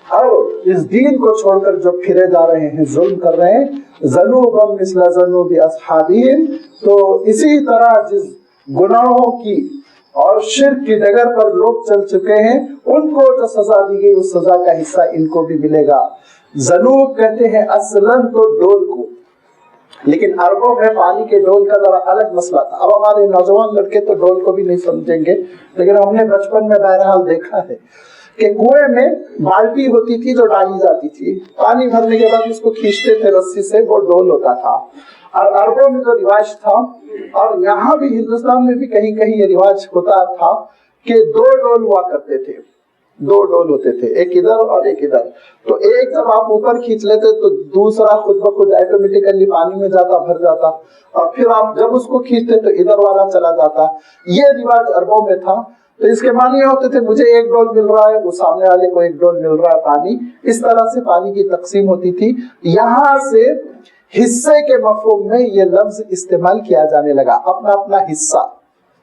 اور اس دین کو چھوڑ کر جو پھرے جا رہے ہیں, ظلم کر رہے ہیں, ذنوبا مثل ذنوب اصحابہم, تو اسی طرح جس گناہوں کی اور شرک کی ڈگر پر لوگ چل چکے ہیں, ان کو جو سزا دی گئی اس سزا کا حصہ ان کو بھی ملے گا. ذنوب کہتے ہیں اصلاً تو ڈول کو, لیکن عربوں میں پانی کے ڈول کا ذرا الگ مسئلہ تھا. اب ہمارے نوجوان لڑکے تو ڈول کو بھی نہیں سمجھیں گے, لیکن ہم نے بچپن میں بہرحال دیکھا ہے کہ کنویں میں بالٹی ہوتی تھی جو ڈالی جاتی تھی, پانی بھرنے کے بعد اس کو کھینچتے تھے رسی سے, وہ ڈول ہوتا تھا. اور عربوں میں جو رواج تھا, اور یہاں بھی ہندوستان میں بھی کہیں کہیں یہ رواج ہوتا تھا کہ دو ڈول ہوا کرتے تھے, دو ڈول ہوتے تھے, ایک ادھر اور ایک ادھر. تو ایک جب آپ اوپر کھینچ لیتے تو دوسرا خود بخود آٹومیٹیکلی پانی میں جاتا, بھر جاتا, اور پھر آپ جب اس کو کھینچتے تو ادھر والا چلا جاتا. یہ رواج عربوں میں تھا. تو اس کے معنی یہ ہوتے تھے مجھے ایک ڈول مل رہا ہے, وہ سامنے والے کو ایک ڈول مل رہا ہے پانی. اس طرح سے پانی کی تقسیم ہوتی تھی. یہاں سے حصے کے مفہوم میں یہ لفظ استعمال کیا جانے لگا, اپنا اپنا حصہ.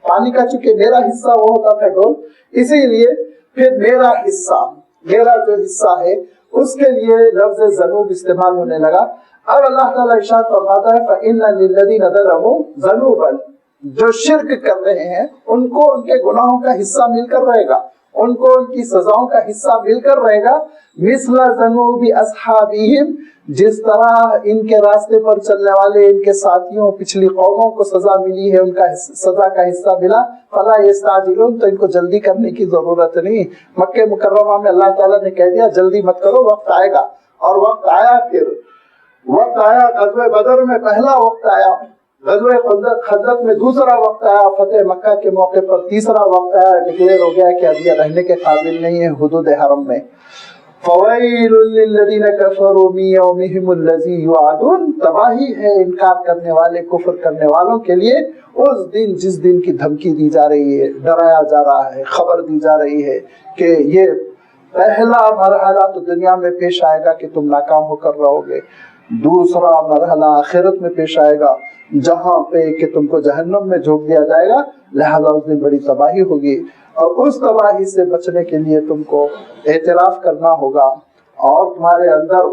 پانی کا چونکہ میرا حصہ وہ ہوتا تھا ڈول, اسی لیے پھر میرا حصہ, میرا جو حصہ ہے اس کے لیے لفظ ذنوب استعمال ہونے لگا. اب اللہ تعالیٰ ارشاد فرماتا ہے فَإِنَّ لِلَّذِينَ ظَلَمُوا ذَنُوبًا, جو شرک کر رہے ہیں ان کو ان کے گناہوں کا حصہ مل کر رہے گا, ان کو ان کی سزاؤں کا حصہ مل کر رہے گا. مثل ذنوب اصحابہم, جس طرح ان کے راستے پر چلنے والے ان کے ساتھیوں پچھلی قوموں کو سزا ملی ہے, ان کا سزا کا حصہ ملا. فلا یستعجلون, تو ان کو جلدی کرنے کی ضرورت نہیں. مکہ مکرمہ میں اللہ تعالیٰ نے کہہ دیا جلدی مت کرو, وقت آئے گا. اور وقت آیا, پھر وقت آیا. غزوہ بدر میں پہلا وقت آیا, غزوہ خندق میں دوسرا وقت آیا, فتح مکہ کے موقع پر تیسرا وقت آیا. ڈکلیئر ہو گیا کہ اب یہ رہنے کے قابل نہیں ہے حدود حرم میں. فویل للذین کفروا من یومہم الذی یوعدون, تباہی ہے انکار کرنے والے, کفر کرنے والوں کے لیے اس دن جس دن کی دھمکی دی جا رہی ہے, ڈرایا جا رہا ہے, خبر دی جا رہی ہے کہ یہ پہلا مرحلہ تو دنیا میں پیش آئے گا کہ تم ناکام ہو کر رہو گے. دوسرا مرحلہ آخرت میں پیش آئے گا جہاں پہ کہ تم کو جہنم میں جھونک دیا جائے گا. لہذا اس دن بڑی تباہی ہوگی, اور اس تباہی سے بچنے کے لیے تم کو اعتراف کرنا ہوگا, اور تمہارے اندر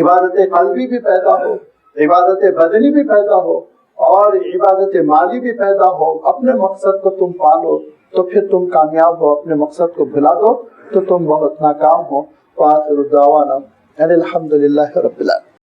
عبادت قلبی بھی پیدا ہو, عبادت بدنی بھی پیدا ہو, اور عبادت مالی بھی پیدا ہو. اپنے مقصد کو تم پالو تو پھر تم کامیاب ہو, اپنے مقصد کو بھلا دو تو تم بہت ناکام ہو. وآخر دعوانا الحمدللہ رب العالمین.